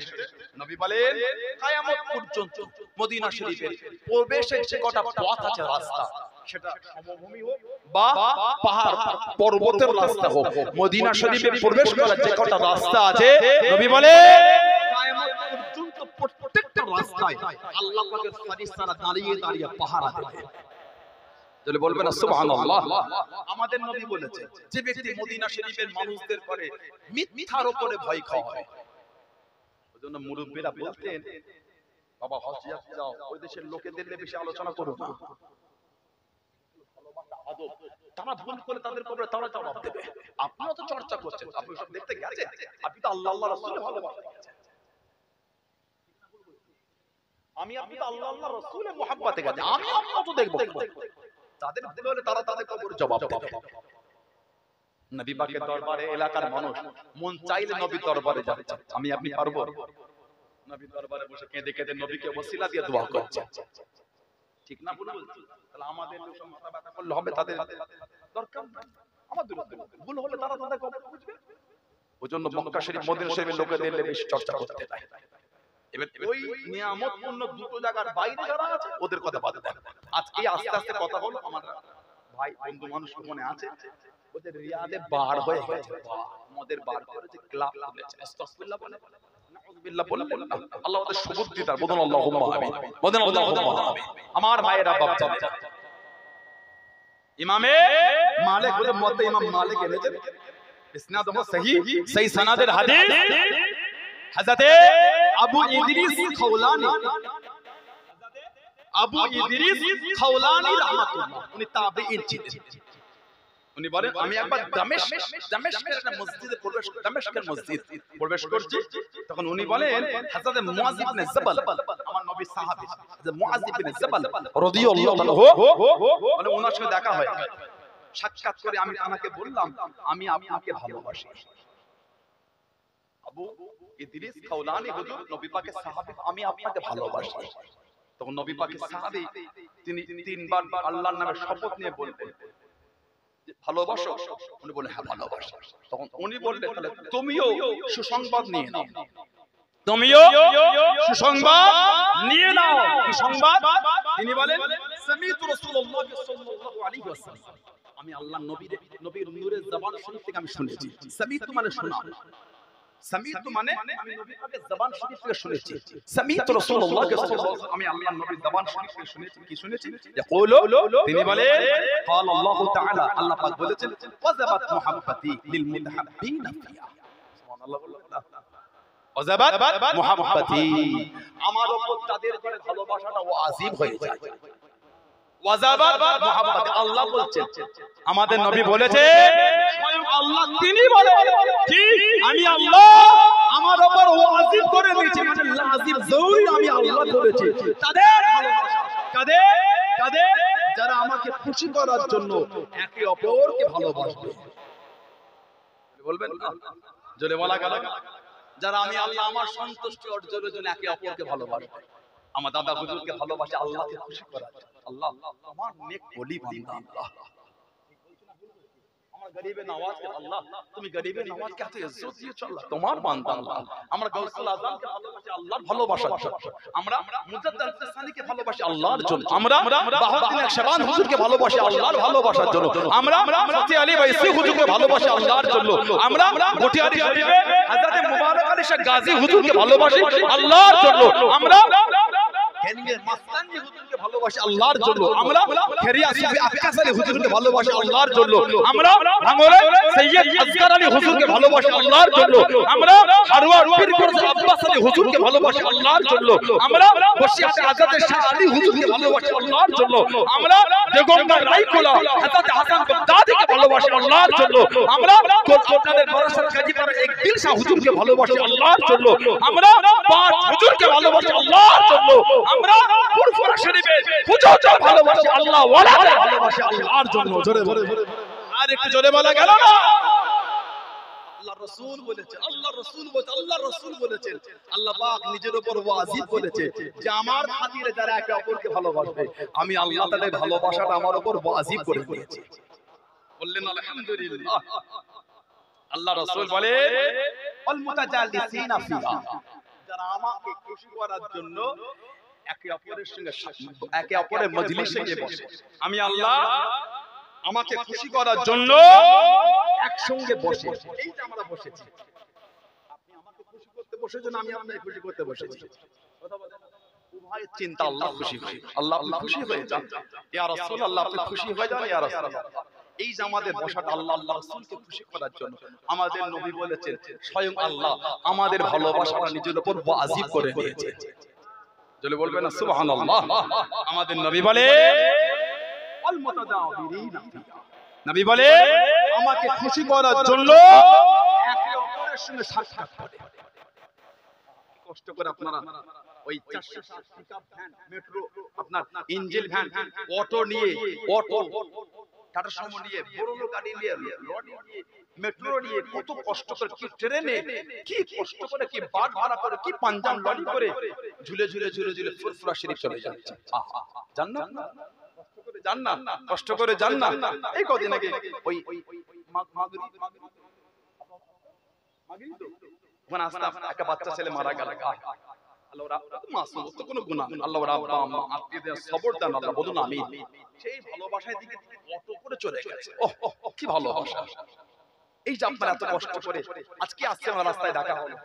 [SPEAKER 1] নবী বলেন কিয়ামত পর্যন্ত মদিনা শরীফের প্রবেশের যে কটা পথ আছে রাস্তা সেটা সমভূমি হোক বা পাহাড় পর্বতের রাস্তা হোক মদিনা শরীফে প্রবেশ করার যে কটা রাস্তা আছে নবী বলেন কিয়ামত পর্যন্ত প্রত্যেকটা রাস্তায় আল্লাহ পাকের ফেরেশতারা দাঁড়িয়ে দাঁড়িয়ে পাহারা দেবে তাহলে বলবেন না সুবহানাল্লাহ আমাদের নবী বলেছে যে ব্যক্তি মদিনা শরীফের মানুষদের করে মিথ্যার উপরে ভয় খাওয়ায় ওজন্য মুরব্বিরা বলতেন বাবা হজ যাত্রা যাও ওই দেশের লোকেদের নিয়ে বেশি আলোচনা করো না তারা ভুল করে তাদের কবরে তারা জবাব দেবে আপনিও তো চর্চা করছেন আপনি সব দেখতে গেছেন আপনি তো আল্লাহ রাসূলের ভালোবাসা গেছেন আমি আপনি তো আল্লাহ রাসূলের মুহাব্বতে গেছেন আমি আপনিও তো দেখব তাদের ভুল হলে তারা তাদের কবরে জবাব দেবে নবী পাকের দরবারে এলাকার মানুষ মন চাইলে নবীর দরবারে যাচ্ছে আমি আপনি পারবো নবীর দরবারে বসে কেঁদে কেঁদে নবীকে ওসিলা দিয়ে দোয়া করছে ঠিক না ভুল বলছি তাহলে আমাদের লোক মাথা ব্যথা করলে হবে তাদের দরকার নাই আমাদের ভুল হলে তারা তাদের কবর বুঝবে ওজন্য মক্কা শরীফ মদিনা শরীফের লোকেদের বেশি চর্চা করতে চায় এবার ওই নিয়ামতপূর্ণ দুটো জায়গার বাইরে যারা আছে ওদের কথা বাদ দেন আজকে আস্তে আস্তে কথা হলো আমার ভাই বন্ধু মানুষ মনে আছে ওদের রিয়াদে বার হয়ে গেছে আমাদের বার করেছে ক্লাব খুলেছে আস্তাগফিরুল্লাহ বলে নাউযুবিল্লাহ বললেন আল্লাহ ওদের সুবুদ্ধি তার বলুন আল্লাহুম্মা আমিন বলেন আল্লাহুম্মা আমিন আমার ভাইয়েরা বাপজানেরা ইমামে মালিক বলে মুয়াত্তা ইমাম মালিক এনেছেন ইসনাদ হলো সহি সনদের হাদিস হযরত আবু ইদ্রিস খাওলানি রাহমাতুল্লাহ উনি তাবেঈন ছিলেন উনি বলেন আমি একবার দামেস্কের একটা মসজিদে প্রবেশ করছি তখন উনি বলেন হযরত মুআয ইবনে জাবাল আমার নবী সাহাবী হযরত মুআয ইবনে জাবাল রাদিয়াল্লাহু আনহু মানে ওনার সাথে দেখা হয় সাক্ষাৎ করে আমি তাকে বললাম আমি আপনাকে ভালোবাসি আবু ইদ্রিস খাওলানি হুজুর নবী পাকের সাহাবী আমি আপনাকে ভালোবাসি তখন নবী পাকের সাহাবী তিনি তিনবার আল্লাহর নামে শপথ নিয়ে বললেন ভালোবাসো উনি বললেন হ্যাঁ ভালোবাসি তখন উনি বললেন তাহলে তুমিও সুসংবাদ নিয়ে নাও তুমিও সুসংবাদ নিয়ে নাও কি সংবাদ তিনি বলেন সামিতু রাসূলুল্লাহ সাল্লাল্লাহু আলাইহি ওয়াসাল্লাম আমি আল্লাহর নবীর নূরের জবান শরীফ থেকে আমি শুনেছি সামিতু মানে শোনা সামিতু মানে আমি নবী পাকের জবান শরীফ থেকে শুনেছি সামিতু রাসূলুল্লাহ সাল্লাল্লাহু আমি আল্লাহর নবীর জবান শরীফ থেকে শুনেছি কি শুনেছি ইয়াকুলু তিনি বলেন قال الله تعالى আল্লাহ পাক বলেছেন ওয়াজাবাত মুহাব্বতি লিল মুতাহাব্বিনা ফিয়া সুবহানাল্লাহ ওয়াজাবাত মুহাব্বতি আমার উপর তাদের করে ভালোবাসাটা ওয়াজিব হয়ে যায় ওয়াজাবাত মুহাব্বতি আল্লাহ বলছেন আমাদের নবী বলেছে স্বয়ং আল্লাহ তিনি বলেন কি আমি আল্লাহ আমার উপর ওয়াজিব করে দিয়েছি মানে লাজিম জরুরি আমি আল্লাহ করেছি তাদের ভালোবাসা কাদের যারা আমাকে খুশি করার জন্য একে অপরকে ভালোবাসবে বলবেন না জোরে বলা গেল যারা আমি আল্লাহ আমার সন্তুষ্টি অর্জনের জন্য একে অপরকে ভালোবাসবে আমার দাদা হুজুরকে ভালোবাসে আল্লাহকে খুশি করার জন্য আল্লাহ আমার নেক ওলি বান্দা আল্লাহ আমরা গরিবের নওয়াজকে আল্লাহ তুমি গরিবের নওয়াজকে এত ইজ্জত দিয়েছো আল্লাহ, তোমার বান্দা আল্লাহ। আমরা গাউসুল আজমকে ভালোবাসি আল্লাহর ভালোবাসার জন্য, আমরা মুজাদ্দিদ সানিকে ভালোবাসি আল্লাহর জন্য, আমরা বাহাউদ্দিন শাবান হুজুরকে ভালোবাসি আল্লাহর ভালোবাসার জন্য, আমরা ফতি আলী বাইসি হুজুরকে ভালোবাসি আল্লাহর জন্য, আমরা গটিয়ারি শরীফে হযরত মুবারক আলী শাহ গাজী হুজুরকে ভালোবাসি আল্লাহর জন্য, আমরা কেনিয়ার মাস্তানি হুজুরকে ভালোবাসি আল্লাহর জন্য, আমরা খেরিয়া সুফি আক্কাস আলী হুজুরকে ভালোবাসি আল্লাহর জন্য, আমরা ভাঙড়ের সৈয়দ আসগর আলী হুজুরকে ভালোবাসি আল্লাহর জন্য, আমরা হারওয়ার পীরগঞ্জ আব্বাস আলী হুজুরকে ভালোবাসি আল্লাহর জন্য, আমরা বসিয়াতে আজাদ শাহ আলী হুজুরকে ভালোবাসি আল্লাহর জন্য, আমরা বেগমগঞ্জ রায়কোলা হযরত হাসান বাগদাদীকে ভালোবাসি আল্লাহর জন্য, আমরা আপনাদের বারাসাত গাজীপুরের এক দিল শাহ হুজুরকে ভালোবাসি আল্লাহর জন্য, আমরা পাঁচ হুজুরকে ভালোবাসি আল্লাহর জন্য, আমরা ফুরফুরা শরীফে হুজুরকে ভালোবাসি আল্লাহ ওয়ালাকে ভালোবাসি আল্লাহর জন্য। জোরে জোরে আর একটু জোরে বলা গেল না? আল্লাহ রাসূল বলেছে, আল্লাহ রাসূল বলেছে, আল্লাহ রাসূল বলেছেন, আল্লাহ পাক নিজের উপর ওয়াজিব করেছে যে আমার খাতিরে যারা একে অপরকে ভালোবাসবে আমি আল্লাহ তাদের ভালোবাসাটা আমার উপর ওয়াজিব করে দিয়েছি। বললেন আলহামদুলিল্লাহ। আল্লাহ রাসূল বলে আল মুতাজাল্লিসিনা ফিহা, যারা আমাকে খুশি করার জন্য একে অপরের সঙ্গে একে অপরের মজলিসে গিয়ে বসে, আমি আল্লাহ আমাকে খুশি করার জন্য একসঙ্গে বসে, এই যে আমরা বসেছি, আপনি আমাকে খুশি করতে বসেছেন, আমি আপনাকে খুশি করতে বসেছি, কথা বলেন উভয়ের চিন্তা আল্লাহ খুশি হয়, আল্লাহ আপনি খুশি হয়ে যান, ইয়া রাসূলুল্লাহ আপনি খুশি হয়ে যান, ইয়া রাসূলুল্লাহ। এই যে আমাদের বসাটা আল্লাহ আল্লাহ রাসূলকে খুশি করার জন্য, আমাদের নবী বলেছেন স্বয়ং আল্লাহ আমাদের ভালোবাসাটা নিজের উপর ওয়াজিব করে দিয়েছে। জলে বলবেন না সুবহানাল্লাহ? আমাদের নবী বলে আল মুতাজাবিরিনা ফিহা, নবী বলে আমাকে খুশি করার জন্য একে অপরের সঙ্গে সাক্ষাৎ করে। কষ্ট করে আপনারা ওই 460 পিকআপ ভ্যান, মেট্রো, আপনার ইঞ্জিন ভ্যান, অটো নিয়ে, অটো টাটা সুমো নিয়ে, বড় গাড়ি নিয়ে, লরি নিয়ে, মেট্রো নিয়ে কত কষ্ট করে, কি ট্রেনে কি কষ্ট করে, কি বাস ভাড়া করে, কি পাঞ্জাব লরি করে ঝুলে ঝুলে ঝুলে ঝুলে ফুরফুরা শরীফ চলে যাচ্ছে। জান না কষ্ট করে যান না, কষ্ট করে যান না। এই কদিন আগে ওই মাগরিব তো ওখানে আসতে একটা বাচ্চা ছেলে মারা গেল। আল্লাহ রাব্বুল মাসুম, তো কোনো গুনাহ নেই, আল্লাহ রাব্বুল আম্মা আত্মীয়দের সবর দেন, আল্লাহ বলুন আমিন। সেই ভালোবাসার দিকে অটো করে চলে গেছে। ওহ কি ভালোবাসা! এই যে আপনারা এত কষ্ট করে আজকে আসছে, আমার রাস্তায় ডাকা হলো,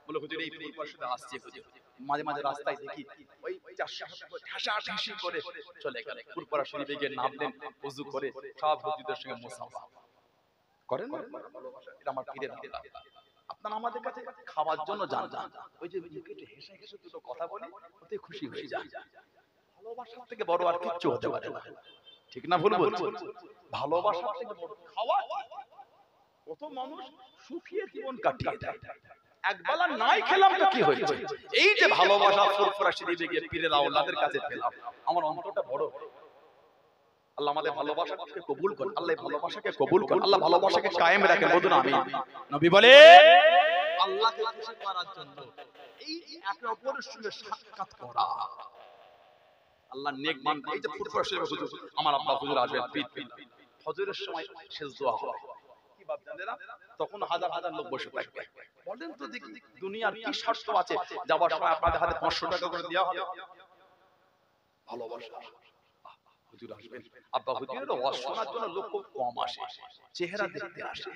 [SPEAKER 1] বলে হুজুর এই পরিবারের সাথে আসছে হুজুর, মাঝে মাঝে রাস্তায় দেখি ওই 400 ঠাসা করে চলে গেল, ফুরফুরা শরীফে গিয়ে নামলেন, ওযু করে সব হুজুরদের সঙ্গে মুসাফা করেন। ভালোবাসা এটা আমার পীরের আল্লাহ। আপনারা আমাদের কাছে খাওয়ার জন্য যান, ওই যে একটু হেসে হেসে দুটো কথা বলি, ওতে খুশি হয়ে যান। ভালোবাসার থেকে বড় আর কিচ্ছু হতে পারে না, ঠিক না ভুল বলছি? ভালোবাসার থেকে বড় খাওয়া, কত মানুষ সুখিয়ে জীবন কাটিয়ে দেয়, একবেলা নাই খেলাম তো কি হয়েছে? এই যে ভালোবাসা ফুরফুরা শরীফে গিয়ে পীরের আওলাদের কাছে পেলাম, আমার অন্তরটা বড়। আল্লাহ আমাদের ভালোবাসাকে কবুল করেন, আল্লাহ ভালোবাসাকে কবুল করেন, আল্লাহ ভালোবাসাকে কায়েম রাখেন, বলুন আমিন। নবী বলে আল্লাহকে খুশি করার জন্য এই একে অপরের সঙ্গে সাক্ষাৎ করা, আল্লাহ নেক বান্দা। এই যে ফুরফুরা শরীফে হুজুর, আমার আব্বা হুজুর আসবেন, ফজরের সময় শেষ দোয়া হয়, কি ভাব জানেন? তখন হাজার হাজার লোক বসে থাকবে। বলেন তো দেখি দুনিয়ার কি স্বার্থ আছে যাবার সময় আপনাদের হাতে 500 টাকা করে দেওয়া হবে? ভালোবাসা। হুজুর আসবেন, আব্বা হুজুরের ওয়াজ শোনার জন্য লোক খুব কম আসে, চেহারা দেখতে আসে।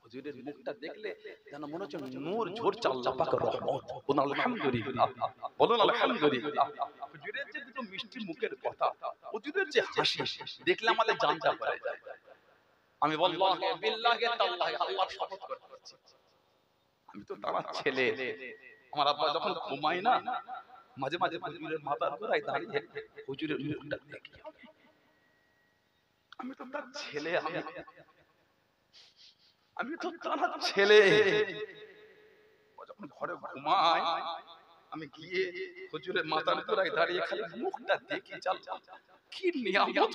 [SPEAKER 1] হুজুরের মুখটা দেখলে যেন মনে হচ্ছে নূর ঝরছে, আল্লাহ পাকের রহমত। বলুন আলহামদুলিল্লাহ, বলুন আলহামদুলিল্লাহ। হুজুরের যে দুটো মিষ্টি মুখের কথা, হুজুরের যে হাসি দেখলে আমাদের জানটা পড়ে যায়। আমি বললাহি বিল্লাহি তাআলাহি, আল্লাহর শপথ করে বলছি, আমি তো তার ছেলে। আমার আব্বা যখন ঘুমায় না, মাঝে মাঝে হুজুরের মাথার গোড়ায় দাঁড়িয়ে হুজুরের মুখটা দেখি, আমি তো তার ছেলে, আমি তো তার ছেলে। যখন ঘরে ঘুমায় আমি গিয়ে হুজুরের মাথার গোড়ায় দাঁড়িয়ে খালি মুখটা দেখি, চাল কি নিয়ামত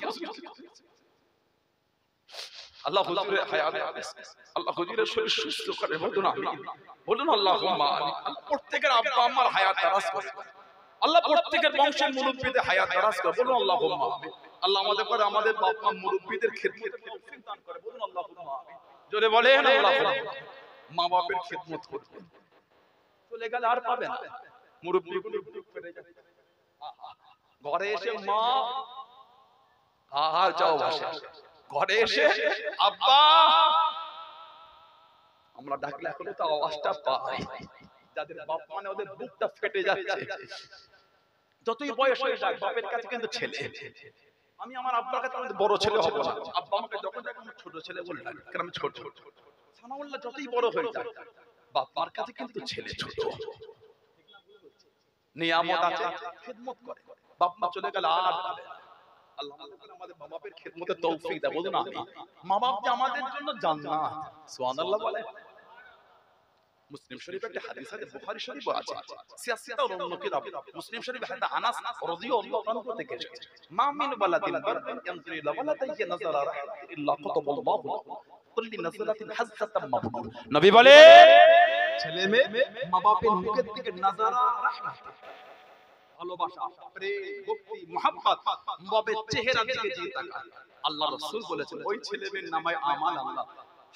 [SPEAKER 1] আল্লাহ হুজুরের হায়াতে, আল্লাহ হুজুরের শরীর সুস্থ করে, বলুন আমিন, বলুন আল্লাহুম্মা আমিন। প্রত্যেকের আব্বা আম্মার হায়াত দারাজ করে, আল্লাহ প্রত্যেকের বংশের মুরব্বিদের হায়াত দারাজ করে, বলুন আল্লাহুম্মা আমিন। আল্লাহ আমাদের করে আমাদের বাপ মা মুরব্বিদের খেদমত তৌফিক দান করে, বলুন আল্লাহুম্মা আমিন। জোরে বলেন আল্লাহুম্মা। মা বাপের খেদমত করতে চলে গেলে আর পাবে না, মুরব্বি ফেলে যায়। ঘরে এসে মা আর যাও বসে, ঘরে এসে আব্বা আমরা ডাকলে এখনো তো আওয়াজটা পাই। যাদের বাপ মানে ওদের বুকটা ফেটে যাচ্ছে, যতই বয়স হয়ে যাক বাপের কাছে কিন্তু ছেলে। আমি আমার আব্বার কাছে আমাদের বড় ছেলে হব না, আব্বা আমাকে যখন ডাকে আমি ছোট ছেলে বলে ডাকে, কারণ আমি ছোট। সানাউল্লাহ যতই বড় হয়ে যায় বাপ মার কাছে কিন্তু ছেলে ছোট। নিয়ামত আছে, খিদমত করে, বাপ মা চলে গেলে আর পাবে না। আল্লাহ আমাদের মা বাপের খিদমতে তৌফিক দেয়, বলুন আমিন। মা বাপ যে আমাদের জন্য জান্নাত, সুবহানাল্লাহ বলে। মুসলিম শরীফে একটা হাদিস আছে, বুখারী শরীফে আছে, সিয়াসিতা ও অন্য কিতাব। মুসলিম শরীফে হাদিস আনাস রাদিয়াল্লাহু আনহু থেকে এসেছে, মা মিন ওয়ালাদিন বারদিন ইয়ানজুরু ইলা ওয়ালাদিহি নাযারা রাহমাতিন ইল্লা কাতাবাল্লাহু লাহু কুল্লি নাযরাতিন হাজ্জাতাম মাবরুর। নবী বলে ছেলে মেয়ে মা বাপের মুখের দিকে নাযারা রাহমাত, ভালোবাসা, প্রেম, ভক্তি, মুহাব্বত, মা বাপের চেহারার দিকে যে তাকায়, আল্লাহ রাসূল বলেছেন ওই ছেলে মেয়ের নামে আমাল আল্লাহ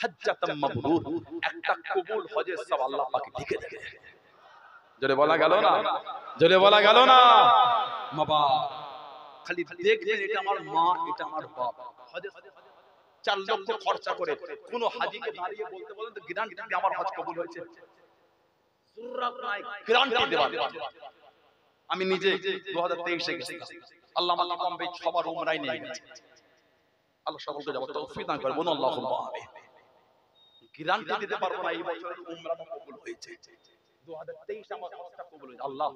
[SPEAKER 1] হাজ্জাতাম মাবরুর, একটা কবুল হজের সওয়াব আল্লাহ পাক লিখে দেবে। জোরে বলা গেল না, জোরে বলা গেল না। মা বাপ খালি দেখবেন এটা আমার মা, এটা আমার বাপ। হজে 4 লক্ষ খরচা করে কোন হাজীকে দাঁড়িয়ে বলতে বলেন তো গ্যারান্টি দিতে আমার হজ কবুল হয়েছে? সুররাত নাই গ্যারান্টি দেওয়া। আমি নিজে 2023 এ গেছিলাম, আল্লাহ আমাকে কমবে সবার উমরায় নিয়ে গেছে। আল্লাহ সকলকে যাব তৌফিক দান করে, বলুন আল্লাহুম্মা আমিন। গ্যারান্টি দিতে পারবো না এই বছরের উমরাটা কবুল হয়েছে, 2023 আমার হজটা কবুল হয়েছে। আল্লাহ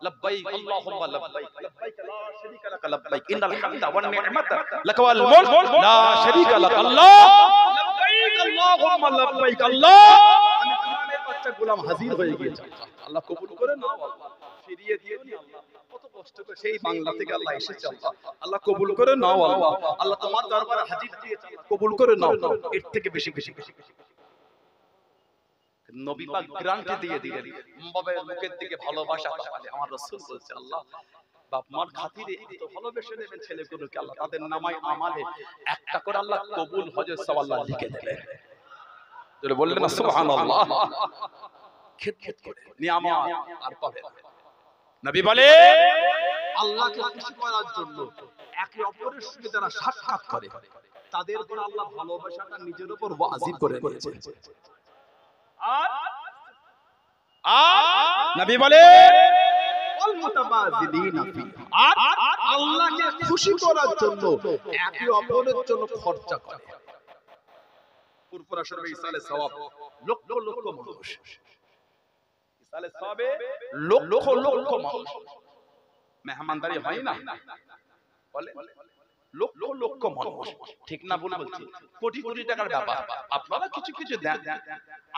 [SPEAKER 1] লাব্বাইক আল্লাহুম্মা লাব্বাইক, লাব্বাইক লা শারীকা লাক লাব্বাইক, ইন্নাল হামদা ওয়ান নি'মাতা লাকা ওয়াল মুলক লা শারীকা লাক। আল্লাহ লাব্বাইক আল্লাহুম্মা লাব্বাইক। আল্লাহ আমি তোমার বাচ্চা গোলাম হাজির হয়ে গিয়েছি, আল্লাহ কবুল করে নাও, আল্লাহ ফিরিয়ে দিও নি। আল্লাহ কত কষ্ট করে সেই বাংলা থেকে আল্লাহ এসেছে, আল্লাহ আল্লাহ কবুল করে নাও। আল্লাহ আল্লাহ তোমার দরবারে হাজির দিয়েছে, আল্লাহ কবুল করে নাও। এর থেকে বেশি নবী পাক গ্যারান্টি দিয়ে দিলেন, বাবার মুখের দিকে ভালোবাসা তাকালে আমার রাসূল বলছে আল্লাহ বাপ মার খাতিরে এত ভালোবেসে নেবেন ছেলেগুলোকে, আল্লাহ তাদের নামায় আমালে একটা করে আল্লাহ কবুল হজের সওয়াব আল্লাহ লিখে দেবেন। যারা বললেন না সুবহানাল্লাহ, খিদমত করে নিয়ামত আর পাবে। নবী বলে আল্লাহকে খুশি করার জন্য একে অপরের সঙ্গে যারা সাক্ষাৎ করে তাদের উপর আল্লাহ ভালোবাসাটা নিজের উপর ওয়াজিব করে দিয়েছেন। নবী বলে আর আল্লাহকে খুশি করার জন্য একে অপরের জন্য খরচা করে। ফুরফুরা শরীফে ইসালে সওয়াব লক্ষ লক্ষ মানুষ, ইসালে সওয়াবে লক্ষ লক্ষ মানুষ মেহমানদারি হয় না, বলে লক্ষ লক্ষ মানুষ, ঠিক না ভুল বলছি? কোটি কোটি টাকার ব্যাপার। আপনারা কিছু কিছু দেন,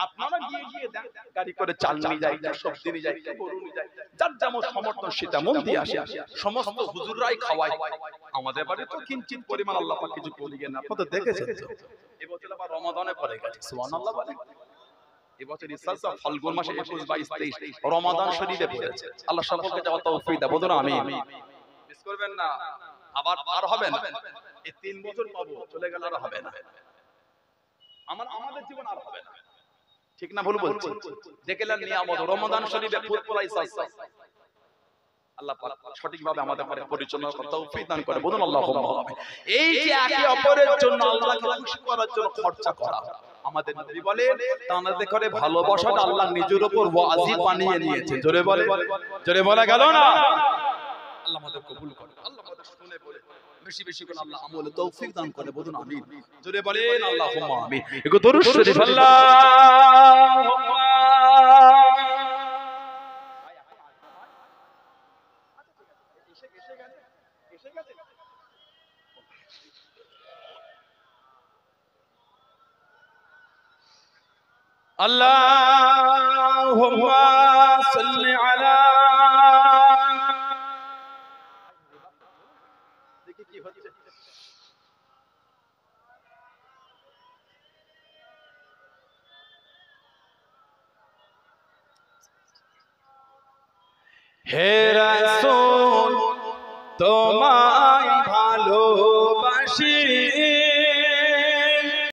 [SPEAKER 1] আপনারা গিয়ে গিয়ে দেন, গাড়ি করে চাল নিয়ে যায়, সবজি নিয়ে যায়, গরু নিয়ে যায়, যার যেমন সমর্থন সেটা মন দিয়ে আসে। সমস্ত হুজুররাই খাওয়ায়। আমাদের বাড়ি তো কিঞ্চিত পরিমাণ আল্লাহ পাক কিছু করিয়ে না, আপনারা দেখেছেন তো। এবছর আবার রমাদানে পড়ে গেছে, সুবহানাল্লাহ বলে। এবছর ইসলাম ফাল্গুন মাসে 21, 22, 23 রমাদান শরীফে পড়েছে। আল্লাহ সকলকে যাওয়ার তৌফিক দাও, বলুন আমিন। মিস করবেন না, আবার আর হবে না। এই 3 বছর পাবো, চলে গেল আর হবে না। আমাদের জীবন আর হবে না, ঠিক না ভুল বলছি? দেখলেন নিয়ামত রমাদান শরীফে ফুরফুরা ইসলাম, আল্লাহ পাক সঠিকভাবে আমাদের উপরে পরিচালনা করতে তৌফিক দান করে, বলুন আল্লাহুম্মা আমিন। এই যে একে অপরের জন্য আল্লাহকে খুশি করার জন্য খরচা করা, আমাদের নবী বলেন তানাদের করে ভালোবাসাটা আল্লাহ নিজের উপর ওয়াজিব বানিয়ে নিয়েছে। জোরে বলে, জোরে বলা গেল না? আল্লাহ আমাদের কবুল করে, আল্লাহ আমাদের শুনে বলে বেশি বেশি করে আল্লাহ আমলে তৌফিক দান করে, বলুন আমিন। জোরে বলেন আল্লাহুম্মা আমিন। একটু দরুদ শরীফ আল্লাহুম্মা আল্লাহুম্মা সাল্লি আলা। দেখি কি হচ্ছে। হে রাসূল তোমায় ভালোবাসি